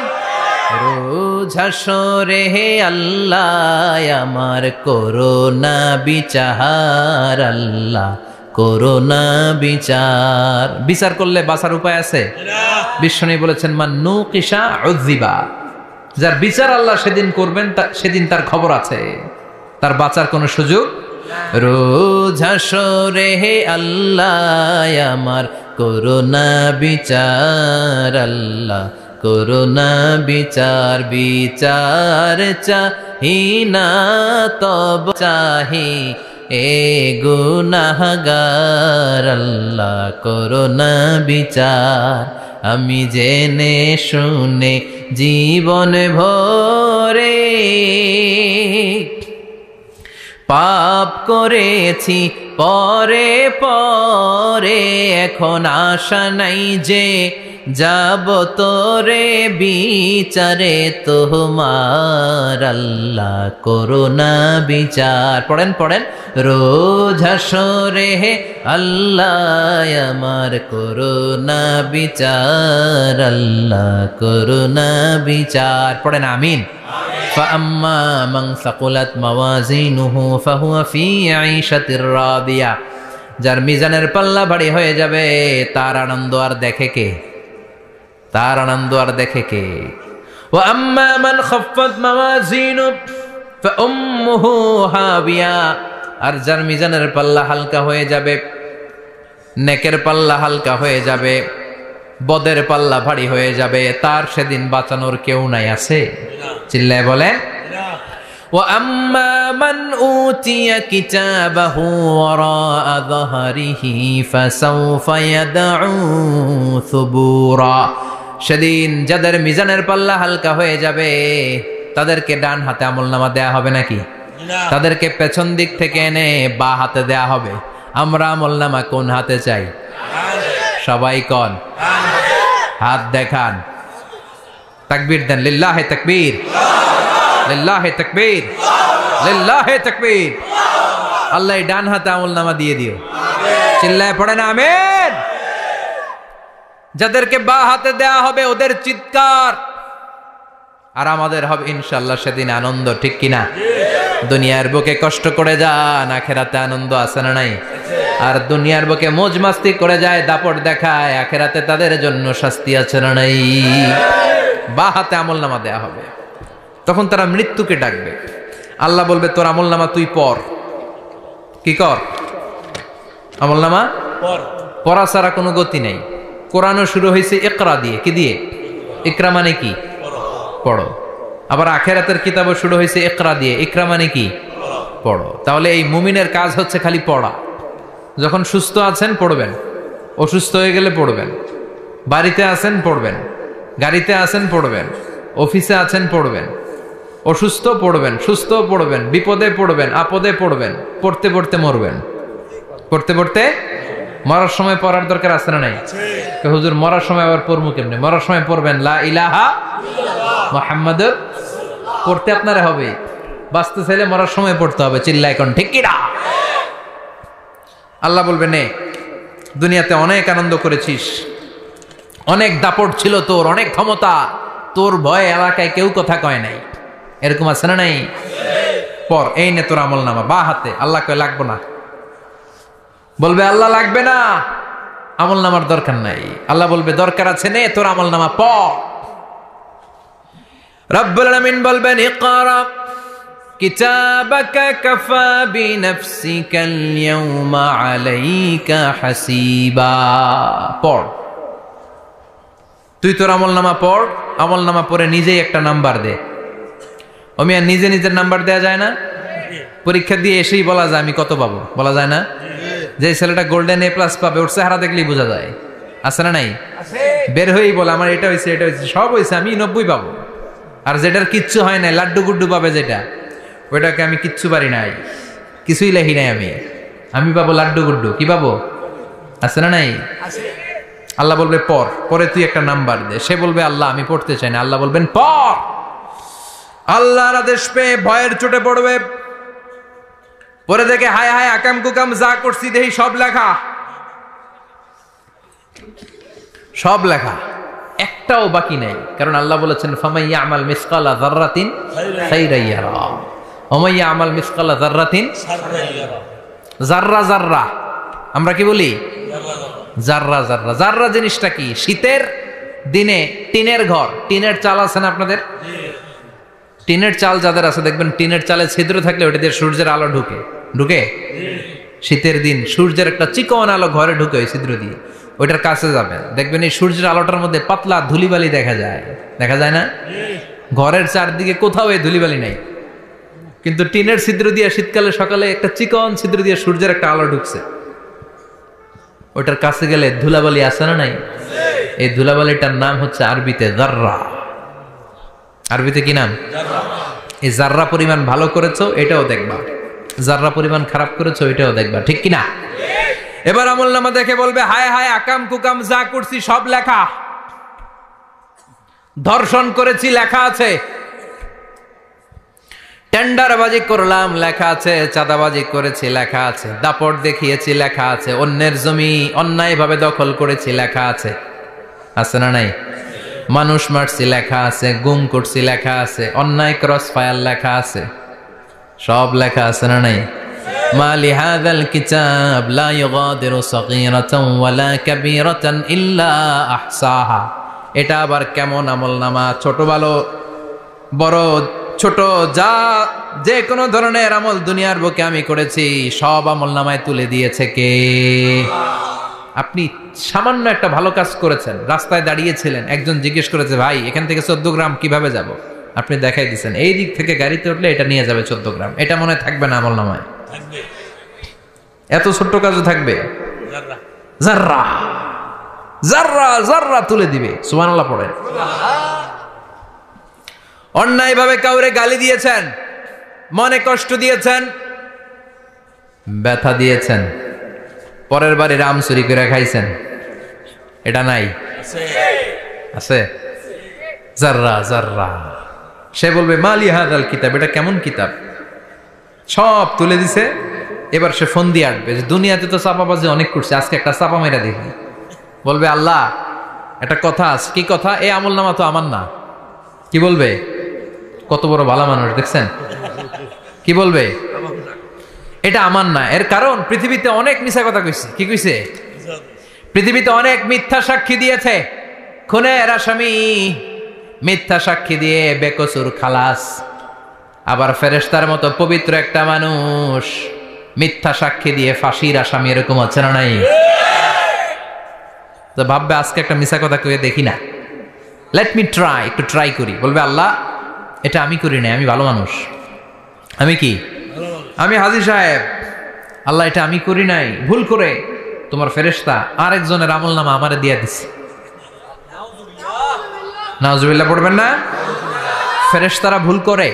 রোজ হাসরে হে আল্লাহ আমার করোনা বিচার, আল্লাহ করোনা বিচার। বিচার করলে বাঁচার উপায় আছে? বিশ্বনবী বলেছেন মান নুকিশা উযিবা, যার বিচার আল্লাহ সেদিন করবেন সেদিন তার খবর আছে, তার বাঁচার কোনো সুযোগ। রোজ হাসরে হে আল্লাহ আমার করোনা বিচার, আল্লাহ করোনা বিচার। বিচার চাহি না তব চাহি এ গুনাহগার, আল্লাহ করোনা বিচার। আমি জেনে শুনে জীবন ভরে পাপ করেছি পরে পরে, এখন আশা নাই যে যাব তোরে বিচারে তোমার, আল্লাহ করোনা বিচার। পড়েন রোজ হাসরে হে আল্লাহ আমার করোনা বিচার, আল্লাহ করোনা বিচার। পড়েন আমিন। ফাআম্মা মান সাকুলাত মাওয়াজিনুহু ফাহুয়া ফি আইশাতির রাদিয়া, যার মিজানের পাল্লা ভারী হয়ে যাবে তার আনন্দ আর দেখে কে? তার আনন্দ আর দেখে কে? ওয়া আম্মা মান খাফফাত মাওয়াজিনু ফাউম্মুহু হাবিয়া, আর যার মিজানের পাল্লা হালকা হয়ে যাবে, নেকের পাল্লা হালকা হয়ে যাবে, বদের পাল্লা ভারী হয়ে যাবে, তার সেদিন বাঁচানোর কেউ নাই। আছে? চিল্লায় বলেন। ওয়া আম্মা মান উতিয়া কিতাবাহু ওয়ারাআ যাহরিহি ফাসাউফা ইয়াদউ সুবুরা, সেদিন যাদের মিজানের পাল্লা হালকা হয়ে যাবে তাদেরকে ডান হাতে আমলনামা দেয়া হবে নাকি? তাদেরকে পেছন দিক থেকে এনে বা হাতে দেয়া হবে। আমরা আমলনামা কোন হাতে চাই? সবাই কোন হাত দেখান, তাকবীর দেন, লিল্লাহে তাকবীর, লিল্লাহে তাকবীর, লিল্লাহে তাকবীর। আল্লাহ ডান হাতে আমলনামা দিয়ে দিও, চিল্লায় পড়েন আমিন। যাদেরকে বা হাতে দেয়া হবে ওদের চিৎকার, আর আমাদের হবে ইনশাআল্লাহ সেদিন আনন্দ, ঠিক কিনা? দুনিয়ার বুকে কষ্ট করে যান, আখেরাতে আনন্দ আছে না নাই? আর দুনিয়ার বুকে মौज মাস্তি করে যায়, দাপট দেখায়, আখেরাতে তাদের জন্য শাস্তি আছে না নাই? বা হাতে আমলনামা দেয়া হবে, তখন তারা মৃত্যুকে ডাকবে। আল্লাহ বলবে তোর আমলনামা তুই পড়। কি কর? আমলনামা পড়া ছাড়া কোনো গতি নেই। কোরআনও শুরু হয়েছে ইকরা দিয়ে। কি দিয়ে? ইকরা মানে কি? পড়ো। আবার আখেরাতের কিতাবও শুরু হয়েছে ইকরা দিয়ে। ইকরা মানে কি? পড়ো। তাহলে এই মুমিনের কাজ হচ্ছে খালি পড়া। যখন সুস্থ আছেন পড়বেন, অসুস্থ হয়ে গেলে পড়বেন, বাড়িতে আছেন পড়বেন, গাড়িতে আছেন পড়বেন, অফিসে আছেন পড়বেন, অসুস্থ পড়বেন, সুস্থ পড়বেন, বিপদে পড়বেন, আপদে পড়বেন, পড়তে পড়তে মরবেন, পড়তে পড়তে মরার সময় পড়ার দরকার আছে না নাই? হুজুর মরার সময় আবার পড়বো কেমনে? মরার সময় পড়বেন লা ইলাহা মুহাম্মাদুর। পড়তে আপনারা হবে, বাঁচতে চাইলে মরার সময় পড়তে হবে। চিল্লা এখন ঠিক কিনা? আল্লাহ বলবে নে, দুনিয়াতে অনেক আনন্দ করেছিস, অনেক দাপট ছিল তোর, অনেক ক্ষমতা, তোর ভয়ে এলাকায় কেউ কথা কয় নাই। এরকম আছে না নাই? পর এই নে তোর আমল নামা বা হাতে। আল্লাহ কয় লাগবো না। বলবে আল্লাহ লাগবে না, আমল নামার দরকার নাই। আল্লাহ বলবে দরকার আছে, নে তোর আমল নামা পড়। রব্বুল আলামিন বলবেন ইকরা কিতাবাকা কাফা বিনাফসিকাল ইয়াউমা আলাইকা হাসিবা। পড়, তুই তোর আমল নামা পড়। আমল নামা পড়ে নিজেই একটা নাম্বার দে। ওমিয়া নিজে নিজের নাম্বার দেয়া যায় না? পরীক্ষা দিয়ে এসেই বলা যায় আমি কত পাবো, বলা যায় না? যে ছেলেটা গোল্ডেন এ প্লাস পাবে ওর চেহারা দেখলেই বোঝা যায়, আছে না নাই? বের হয়েই বলে আমার এটা হয়েছে, এটা হয়েছে, সব হয়েছে, আমি 90 পাবো। আর যেটার কিচ্ছু হয় নাই, লাড্ডু গুড্ডু পাবে যেটা, ওইটাকে আমি কিচ্ছু পারি নাই, কিছুই লেখি নাই আমি পাবো লাড্ডু গুড্ডু। কি পাবো? আছে না নাই? আল্লাহ বলবে পড়, পরে তুই একটা নাম্বার দে। সে বলবে আল্লাহ আমি পড়তে চাই না। আল্লাহ বলবেন পড়। আল্লাহর আদেশ পেয়ে ভয়ের চোটে পড়বে, পরে দেখে হায় হায় আকাম কুকাম যা করছি দেখি সব লেখা, সব লেখা, একটাও বাকি নাই। কারণ আল্লাহ বলেছেন ফামাইয়া আমাল মিসকালা যাররাতিন খাইরান ইয়ারা ওয়া মাইয়া আমাল মিসকালা যাররাতিন শাররান ইয়ারা। যাররা যাররা আমরা কি বলি? যাররা যাররা। যাররা জিনিসটা কি? শীতের দিনে টিনের ঘর, টিনের চাল আছে না আপনাদের? টিনের চাল যাদের আছে দেখবেন টিনের চালে ছিদ্র থাকলে ওটা দিয়ে সূর্যের আলো ঢুকে ঢুকে। শীতের দিন সূর্যের একটা চিকন আলো ঘরে ঢুকে ওই ছিদ্র দিয়ে, ওইটার কাছে যাবেন দেখবেন এই সূর্যের আলোটার মধ্যে পাতলা ধুলিবালি দেখা যায়, দেখা যায় না? ঘরের চারদিকে কোথাও এই ধুলিবালি নাই, কিন্তু টিনের ছিদ্র দিয়ে শীতকালে সকালে একটা চিকন ছিদ্র দিয়ে সূর্যের একটা আলো ঢুকছে, ওইটার কাছে গেলে ধুলাবালি আছে না নাই? এই ধুলাবালিটার নাম হচ্ছে আরবিতে যাররা। আরবিতে কি নাম? এই যাররা পরিমাণ ভালো করেছো এটাও দেখবা, যাররা পরিমাণ খারাপ করেছো এটাও দেখবা, ঠিক কিনা? এবার আমলনামা দেখে বলবে হায় হায় আকাম কুকাম যা করছি সব লেখা। ধর্ষণ করেছি লেখা আছে, টেন্ডারবাজি করলাম লেখা আছে, চাঁদাবাজি করেছি লেখা আছে, দাপট দেখিয়েছি লেখা আছে, অন্যের জমি অন্যায়ভাবে দখল করেছি লেখা আছে, আছে না নাই? মানুষ মারছি লেখা আছে, গুম করছি লেখা আছে, অন্যায় ক্রস ফায়ার লেখা আছে, সব লেখা আছে না নাই? মা লিহাযাল কিতাব লা ইউগাদিরু সাগীরাতান ওয়ালা কাবীরাতান ইল্লা আহসাহা। এটা আবার কেমন আমলনামা? ছোট ভালো বড় ছোট যা যে কোনো ধরনের আমল দুনিয়ার বুকে আমি করেছি সব আমলনামায় তুলে দিয়েছে কে? আপনি সামান্য একটা ভালো কাজ করেছেন, রাস্তায় দাঁড়িয়েছিলেন, একজন জিজ্ঞেস করেছে ভাই এখান থেকে 14 গ্রাম কিভাবে যাব, আপনি দেখাই দিচ্ছেন এই দিক থেকে গাড়িতে উঠলে এটা নিয়ে যাবে 14 গ্রাম, এটা মনে থাকবে না আমলনামায়? এত ছোট্ট কাজও থাকবে? যাররা যাররা যাররা তুলে দিবে। সুবহানাল্লাহ পড়েন। অন্যায়ভাবে কাউরে গালি দিয়েছেন, মনে কষ্ট দিয়েছেন, ব্যথা দিয়েছেন, পরের বাড়ি রাম চুরি করে খাইছেন, এটা নাই? আছে। যাররা যাররা। সে বলবে মা লিহাযাল কিতাব, এটা কেমন কিতাব? সব তুলে দিছে। এবার সে ফোন দিয়ে আসবে যে দুনিয়াতে তো চাপাবাজি অনেক করছে, আজকে একটা চাপা মেরা দেখি। বলবে আল্লাহ একটা কথা আছে। কি কথা? এই আমলনামা তো আমার না। কি বলবে? কত বড় ভালো মানুষ দেখছেন? কি বলবে? এটা আমার না। এর কারণ পৃথিবীতে অনেক মিথ্যা কথা কইছে। কি কইছে? পৃথিবীতে অনেক মিথ্যা সাক্ষী দিয়েছে, খুনের আসামি মিথ্যা সাক্ষী দিয়ে বেকসুর খালাস। আবার ফেরেশতার মতো পবিত্র একটা মানুষ মিথ্যা সাক্ষী দিয়ে ফাঁসির আসামি, এরকম আছে না নাই? তো ভাববে আজকে একটা মিথ্যা কথা কয়ে দেখি না, লেট মি ট্রাই, একটু ট্রাই করি। বলবে আল্লাহ এটা আমি করি নাই, আমি ভালো মানুষ। আমি কি? আমি হাজী সাহেব। আল্লাহ এটা আমি করি নাই, ভুল করে তোমার ফেরেশতা আরেকজনের আমলনামা আমারে দিয়ে দিছে। নাউজুবিল্লাহ পড়বেন না? ফেরেশতারা ভুল করে?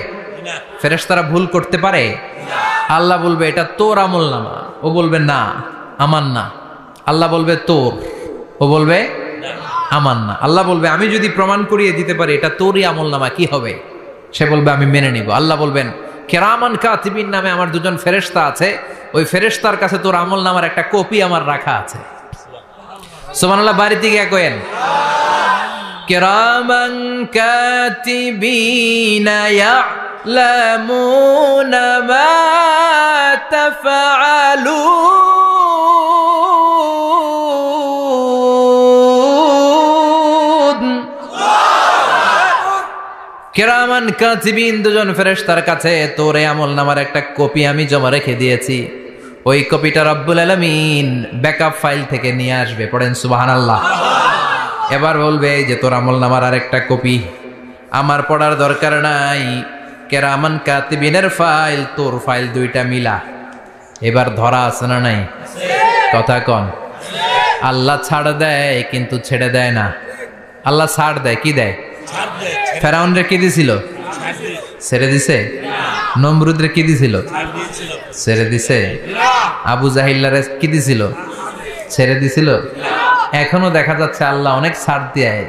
ফেরেশতারা ভুল করতে পারে? আল্লাহ বলবে এটা তোর আমলনামা, ও বলবে না আমার না। আল্লাহ বলবে তোর, ও বলবে আমার না। আল্লাহ বলবে আমি যদি প্রমাণ করিয়ে দিতে পারি এটা তোরই আমলনামা, কি হবে? সে বলবে আমি মেনে নিব। আল্লাহ বলবেন কিরামান কাতিবিন নামে আমার দুজন ফেরেশতা আছে, ওই ফেরেশতার কাছে তোর আমলনামার একটা কপি আমার রাখা আছে। সুবহানাল্লাহ, বাড়িতে গিয়ে কয়েন কিরামান কাতিবিনা ইয়ালামুনা মা তাফআলুন। কিরামান কাতিবিন দুজন ফেরেশতার কাছে তোর আমলনামার একটা কপি আমি জমা রেখে দিয়েছি। ওই কপিটা রব্বুল আলামিন ব্যাকআপ ফাইল থেকে নিয়ে আসবে। পড়েন সুবহানাল্লাহ। এবার বলবে যে তোর আমলনামার আরেকটা কপি আমার পড়ার দরকার নাই, কিরামান কাতিবিনের ফাইল তোর ফাইল দুইটা মিলা। এবার ধরা আছে না নাই? কথা কন। আল্লাহ ছাড় দেয় কিন্তু ছেড়ে দেয় না। আল্লাহ ছাড় দেয়, কি দেয়? ফেরাউনরে কি দিছিল? ছেড়ে দিছে। নমরুদরে কি দিছিল? ছেড়ে দিছে। আবু জাহিল্লারে কি দিছিল? ছেড়ে দিছিল। এখনো দেখা যাচ্ছে আল্লাহ অনেক ছাড় দেয়,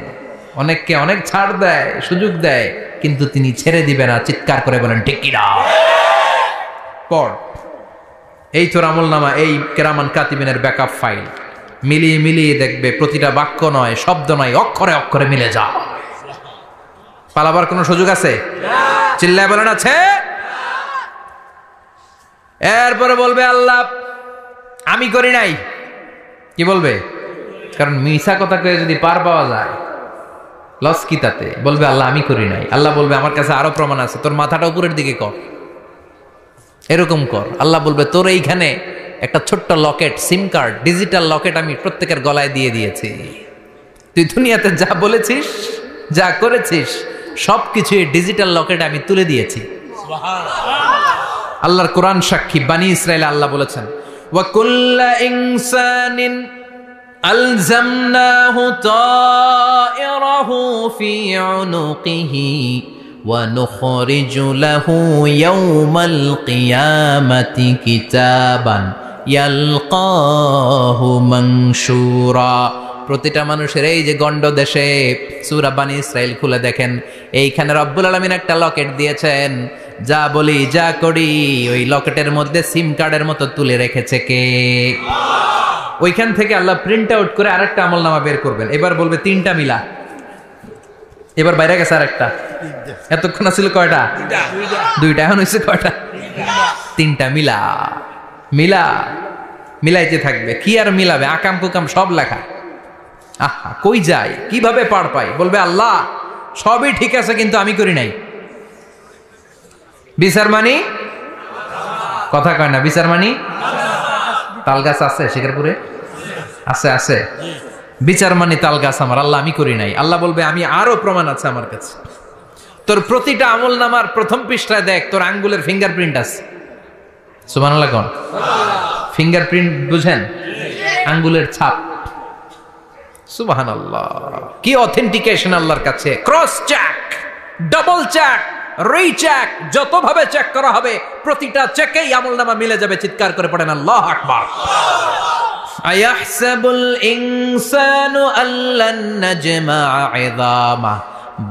অনেককে অনেক ছাড় দেয়, সুযোগ দেয়, কিন্তু তিনি ছেড়ে দিবে না। চিৎকার করে বলেন ঠিক কিনা? পড় এই তোর আমলনামা, এই কিরামান কাতিবিনের ব্যাকআপ ফাইল মিলিয়ে মিলিয়ে দেখবে প্রতিটা বাক্য নয়, শব্দ নয়, অক্ষরে অক্ষরে মিলে যা। পালাবার কোনো সুযোগ আছে? চিল্লায় বলেন আছে। এরপরে বলবে আল্লাহ আমি করি নাই। কি বলবে? কারণ মিছা কথা কয়ে যদি পার পাওয়া যায় লস কি তাতে? বলবে আল্লাহ আমি করি নাই। আল্লাহ বলবে আমার কাছে আরো প্রমাণ আছে, তোর মাথাটা উপরের দিকে কর, এরকম কর। আল্লাহ বলবে তোর এইখানে একটা ছোট্ট লকেট, সিম কার্ড, ডিজিটাল লকেট আমি প্রত্যেকের গলায় দিয়ে দিয়েছি। তুই দুনিয়াতে যা বলেছিস, যা করেছিস, সবকিছু এই ডিজিটাল লকেটে আমি তুলে দিয়েছি। আল্লাহর কোরআন সাক্ষী। বানি ইসরাইল আল্লাহ বলেছেন ওয়া কুল্লা ইনসানিন আলজামনাহু তায়রাহু ফি উনুকিহি ওয়া নুখরিজু লাহু ইয়াওমাল কিয়ামাতি কিতাবান ইয়ালকাহু মানশুরা। প্রতিটা মানুষের এই যে গন্ড দেশে সূরা বানি ইসরাইল খুলে দেখেন, এইখানে রব্বুল আলামিন একটা লকেট দিয়েছেন। যা বলি যা করি ওই লকেটের মধ্যে সিম কার্ডের মতো তুলে রেখেছে কে? ওইখান থেকে আল্লাহ প্রিন্ট আউট করে আরেকটা আমলনামা বের করবেন। এবার বলবে তিনটা মিলা। এবার বাইরে গেছে আরেকটা। এতক্ষণ ছিল কয়টা? দুইটা। এখন হয়েছে কয়টা? তিনটা। মিলা মিলা মিলাইতে থাকবে। কি আর মিলাবে? আকাম কুকাম সব লেখা। আহা, কই যায়, কিভাবে পার পাই? বলবে আল্লাহ সবই ঠিক আছে কিন্তু আমি করি নাই। বিচার মানি? কথা কয় না। বিচার মানি? তাল গাছ আছে শিকারপুরে? আছে আছে। বিচার মানি তাল গাছ আমার। আল্লাহ আমি করি নাই। আল্লাহ বলবে আমি আরো প্রমাণ আছে আমার কাছে। তোর প্রতিটা আমলনামার প্রথম পৃষ্ঠায় দেখ তোর আঙ্গুলের ফিঙ্গারপ্রিন্ট আছে। সুবহানাল্লাহ কোন? ফিঙ্গারপ্রিন্ট বুঝেন? আঙ্গুলের ছাপ। সুবহানাল্লাহ, কি অথেন্টিকেশন আল্লাহর কাছে। Cross check, double check, recheck, যতভাবে চেক করা হবে প্রতিটা চেকেই আমলনামা মিলে যাবে। চিৎকার করে পড়েন আল্লাহু আকবার। আয়াহসাবুল ইনসানু আল্লান নাজমা'a 'ইযামা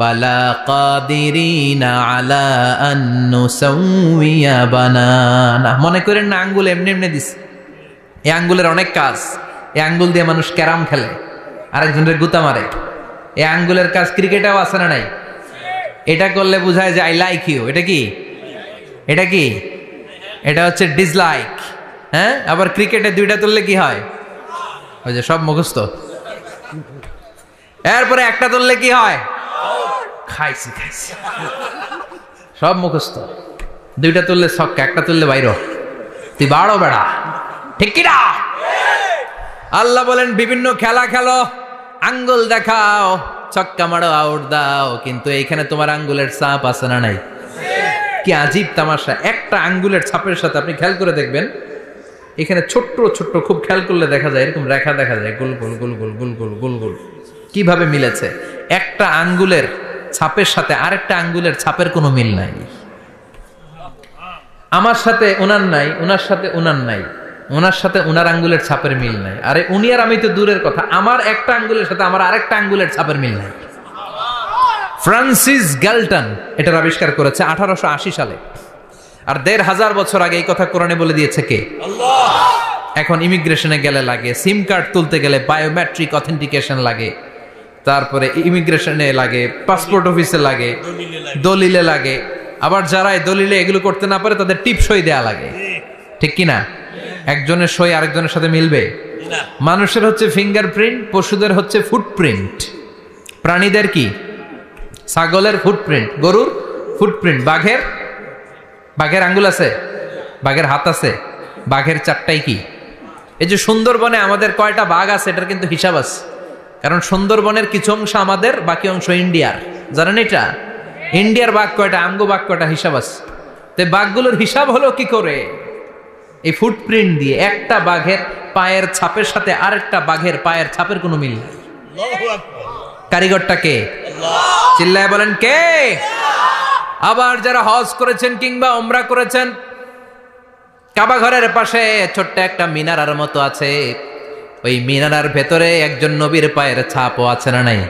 বালা কাদিরিনা আলা আন নুসাউইয়া বানানা। মনে করেন না আঙ্গুল এমনি এমনি দিছে। এই আঙ্গুলের অনেক কাজ। এই আঙ্গুল দিয়ে মানুষ ক্যারাম খেলে, আরেকজনের গুতা মারে। এই আঙ্গুলের কাজ ক্রিকেটেও আছে না নাই? এটা করলে বোঝায় যে আই লাইক ইউ। এটা কি? এটা কি? এটা হচ্ছে ডিসলাইক। হ্যাঁ, আবার ক্রিকেটে দুইটা তুললে কি হয়? ওই যে সব মুখস্থ। এরপরে একটা তুললে কি হয়? খাইছি খাইছি, সব মুখস্থ। দুইটা তুললে ছক্কা, একটা তুললে বাইরো। তুই বাড়ো বেড়া, ঠিক কিনা? আল্লাহ বলেন বিভিন্ন খেলা খেলো, আঙ্গুল দেখাও, ছক্কা মারো, আউট দাও, কিন্তু এইখানে তোমার আঙ্গুলের ছাপ আছে না নাই? কি আজীব তামাশা! একটা আঙ্গুলের ছাপের সাথে আপনি খেয়াল করে দেখবেন, এখানে ছোট্ট ছোট্ট খুব খেয়াল করলে দেখা যায় এরকম রেখা দেখা যায়, গোল গোল গোল গোল গোল গোল গোল গোল। কিভাবে মিলেছে? একটা আঙ্গুলের ছাপের সাথে আরেকটা আঙ্গুলের ছাপের কোনো মিল নাই। আমার সাথে ওনার নাই, ওনার সাথে ওনার নাই, ওনার সাথে ওনার আঙ্গুলের ছাপের মিল নাই। আরে উনি আর আমি তো দূরের কথা, আমার একটা আঙ্গুলের সাথে আমার আরেকটা আঙ্গুলের ছাপের মিল নাই। ফ্রান্সিস গ্যালটন এটার আবিষ্কার করেছে 1880 সালে। আর 1500 বছর আগে এই কথা কোরআনে বলে দিয়েছে কে? আল্লাহ। এখন ইমিগ্রেশনে গেলে লাগে, সিম কার্ড তুলতে গেলে বায়োমেট্রিক অথেন্টিকেশন লাগে, তারপরে ইমিগ্রেশনে লাগে, পাসপোর্ট অফিসে লাগে, দলিলে লাগে। আবার যারা দলিলে এগুলো করতে না পারে তাদের টিপ সই দেয়া লাগে, ঠিক কিনা? একজনের সই আরেকজনের সাথে মিলবে? মানুষের হচ্ছে ফিঙ্গারপ্রিন্ট, পশুদের হচ্ছে ফুটপ্রিন্ট। প্রাণীদের কি? ছাগলের ফুটপ্রিন্ট, গরুর ফুটপ্রিন্ট, বাঘের আঙ্গুল আছে, বাঘের হাত আছে, বাঘের চারটাই কি? এই যে সুন্দরবনে আমাদের কয়টা বাঘ আছে এটার কিন্তু হিসাব আছে, কারণ সুন্দরবনের কিছু অংশ আমাদের, বাকি অংশ ইন্ডিয়ার। জানেন এটা? ইন্ডিয়ার বাঘ কয়টা, আমগো বাঘ কয়টা, হিসাব আছে। তো বাঘগুলোর হিসাব হলো কি করে? এই ফুটপ্রিন্ট দিয়ে। একটা বাঘের পায়ের ছাপের সাথে আরেকটা বাঘের পায়ের ছাপের কোনো মিল নেই। কারিগরটা কে? চিল্লায় বলেন কে? আবার যারা হজ করেছেন কিংবা উমরা করেছেন, কাবা ঘরের পাশে ছোট্ট একটা মিনারার মতো আছে, ওই মিনারার ভেতরে একজন নবীর পায়ের ছাপও আছে না নাই?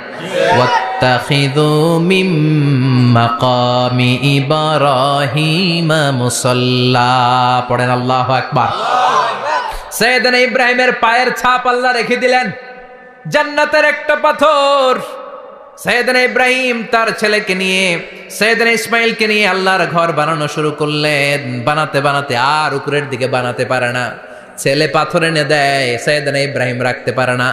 ওয়াত্তাখিযু মিম মাকামি ইব্রাহিম মুসাল্লা, পড়েন আল্লাহু আকবার। সাইয়েদনা ইব্রাহিমের পায়ের ছাপ আল্লাহ রেখে দিলেন জান্নাতের একটা পাথর। সাইয়েদনা ইব্রাহিম তার ছেলেকে নিয়ে, সাইয়েদনা ইসমাইলকে নিয়ে আল্লাহর ঘর বানানো শুরু করলেন। বানাতে বানাতে আর উপরের দিকে বানাতে পারে না, ছেলে পাথর এনে দেয়, সাইয়েদনা ইব্রাহিম রাখতে পারে না।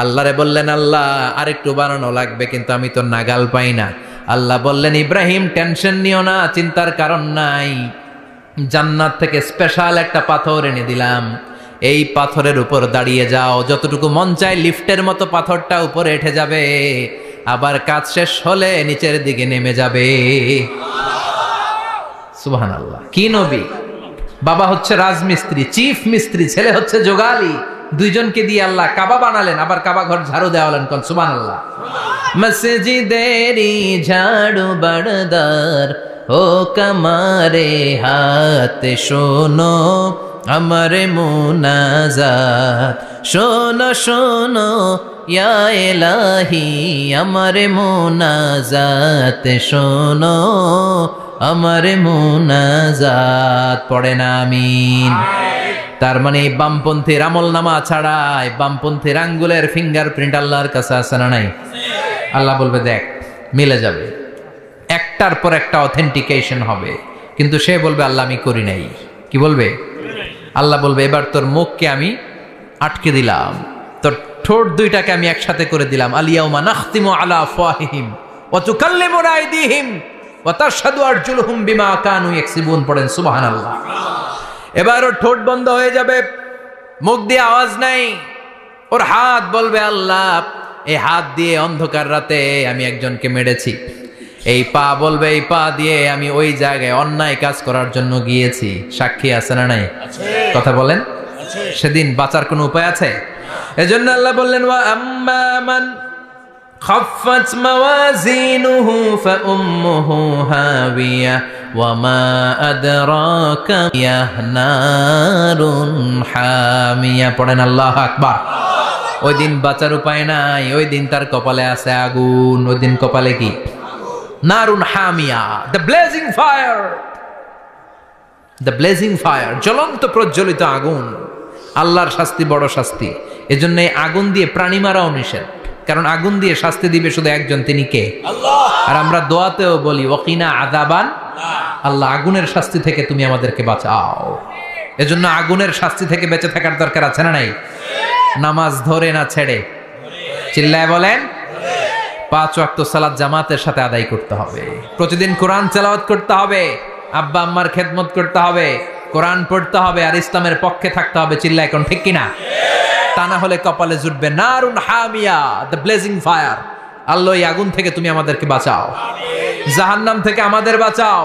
আল্লাহরে বললেন, আল্লাহ আর একটু বানানো লাগবে, কিন্তু আমি তো নাগাল পাই না। আল্লাহ বললেন, ইব্রাহিম টেনশন নিও না, চিন্তার কারণ নাই, জান্নাত থেকে স্পেশাল একটা পাথর এনে দিলাম, এই পাথরের উপর দাঁড়িয়ে যাও, যতটুকু মন চায় লিফটের মতো পাথরটা উপরে উঠে যাবে, আবার কাজ শেষ হলে নিচের দিকে নেমে যাবে। সুবহানাল্লাহ! কি নবী! বাবা হচ্ছে রাজমিস্ত্রি, চিফ মিস্ত্রি, ছেলে হচ্ছে যোগালি, দুইজনকে দিয়ে আল্লাহ কাবা বানালেন, আবার কাবা ঘর ঝাড়ু দেওয়ালেন। কোন সুবহানাল্লাহ! মসজিদেরি ঝাড়ু বারদার ও কামারে হাত শোনো আমার মুনাজাত, শোনো শোনো ইয়া ইলাহি আমার মুনাজাত, শোনো আমার মুনাজাত। পড়েন আমিন। তার মানে বামপন্থীর আমল নামা ছাড়াই বামপন্থীর আঙ্গুলের ফিঙ্গারপ্রিন্ট আল্লাহর কাছে আছে না নাই? আল্লাহ বলবে দেখ মিলে যাবে, একটার পর একটা অথেন্টিকেশন হবে, কিন্তু সে বলবে আল্লাহ আমি করি নাই। কি বলবে? আল্লাহ বলবে এবার তোর মুখকে আমি আটকে দিলাম, তোর ঠোঁট দুইটাকে আমি একসাথে করে দিলাম। আলিয়াউমা নাখতিমু আলা আফওয়াহিহিম ওয়া তুকাল্লিমুনা আইদিহিম ওয়া তাশহাদু আরজুলুহুম বিমা কানু ইয়াকসিবুন। পড়েন সুবহানাল্লাহ। এবার ওর ঠোঁট বন্ধ হয়ে যাবে, মুখ দিয়ে আওয়াজ নাই, ওর হাত বলবে আল্লাহ এই হাত দিয়ে অন্ধকার রাতে আমি একজনকে মেরেছি, এই পা বলবে এই পা দিয়ে আমি ওই জায়গায় অন্যায় কাজ করার জন্য গিয়েছি। সাক্ষী আছে না নাই? কথা বলেন। সেদিন বাঁচার কোনো উপায় আছে? এজন্য আল্লাহ বললেন ওয়া আম্মা মান খাফফাত মাওয়াজিনুহু ফাউম্মুহু হাবিয়া ওয়া মা আদরাকা ইয়াহনারুন হামিয়া। পড়েন আল্লাহু আকবার। ওই দিন বাঁচার উপায় নাই, ওই দিন তার কপালে আছে আগুন। ওই দিন কপালে কি? নারুন হামিয়া, the blazing fire, the blazing fire, জ্বলন্ত প্রজ্বলিত আগুন। আল্লাহর শাস্তি বড় শাস্তি। এজন্য আগুন দিয়ে প্রাণী মারাও নিষেধ, কারণ আগুন দিয়ে শাস্তি দিবে শুধু একজন, তিনি কে? আল্লাহ। আর আমরা দোয়াতেও বলি ওয়াকিনা আযাবান, আল্লাহ আগুনের শাস্তি থেকে তুমি আমাদেরকে বাঁচাও। এজন্য আগুনের শাস্তি থেকে বেঁচে থাকার দরকার আছে না নাই? নামাজ ধরে না ছেড়ে? চিল্লায় বলেন। 5 ওয়াক্ত সালাত জামাতের সাথে আদায় করতে হবে, প্রতিদিন কোরআন তেলাওয়াত করতে হবে, আব্বা আম্মার খেদমত করতে হবে, কোরআন পড়তে হবে, আর ইসলামের পক্ষে থাকতে হবে। চিল্লায় কোন ঠিক কিনা? তা না হলে কপালে জুটবে নারুন হামিয়া, দ্য ব্লেজিং ফায়ার, আল্লাহ এই আগুন থেকে তুমি আমাদেরকে বাঁচাও, জাহান্নাম থেকে আমাদের বাঁচাও,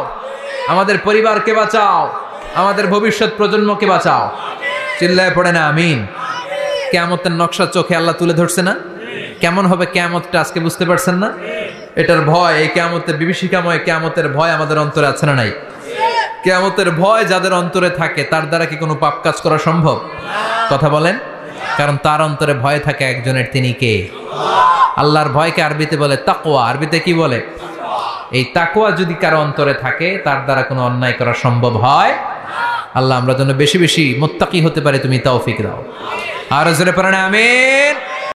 আমাদের পরিবারকে বাঁচাও, আমাদের ভবিষ্যৎ প্রজন্মকে বাঁচাও। চিল্লায় পড়ে না আমিন। কিয়ামতের নকশা চোখে আল্লাহ তুলে ধরছে না? কেমন হবে কিয়ামতটা আজকে বুঝতে পারছেন না? এটার ভয়, এই কিয়ামতের বিভীষিকাময় কিয়ামতের ভয় আমাদের অন্তরে আছে না নাই? কিয়ামতের ভয় যাদের অন্তরে থাকে তার দ্বারা কি কোনো পাপ কাজ করা সম্ভব? কথা বলেন। কারণ তার অন্তরে ভয় থাকে একজনের, তিনি কে? আল্লাহর ভয়কে আরবিতে বলে তাকওয়া। আরবিতে কি বলে? এই তাকওয়া যদি কারো অন্তরে থাকে তার দ্বারা কোনো অন্যায় করা সম্ভব হয়। আল্লাহ আমরা যেন বেশি বেশি মুত্তাকি হতে পারি, তুমি তৌফিক দাও। আর জোরে পড়েন আমিন।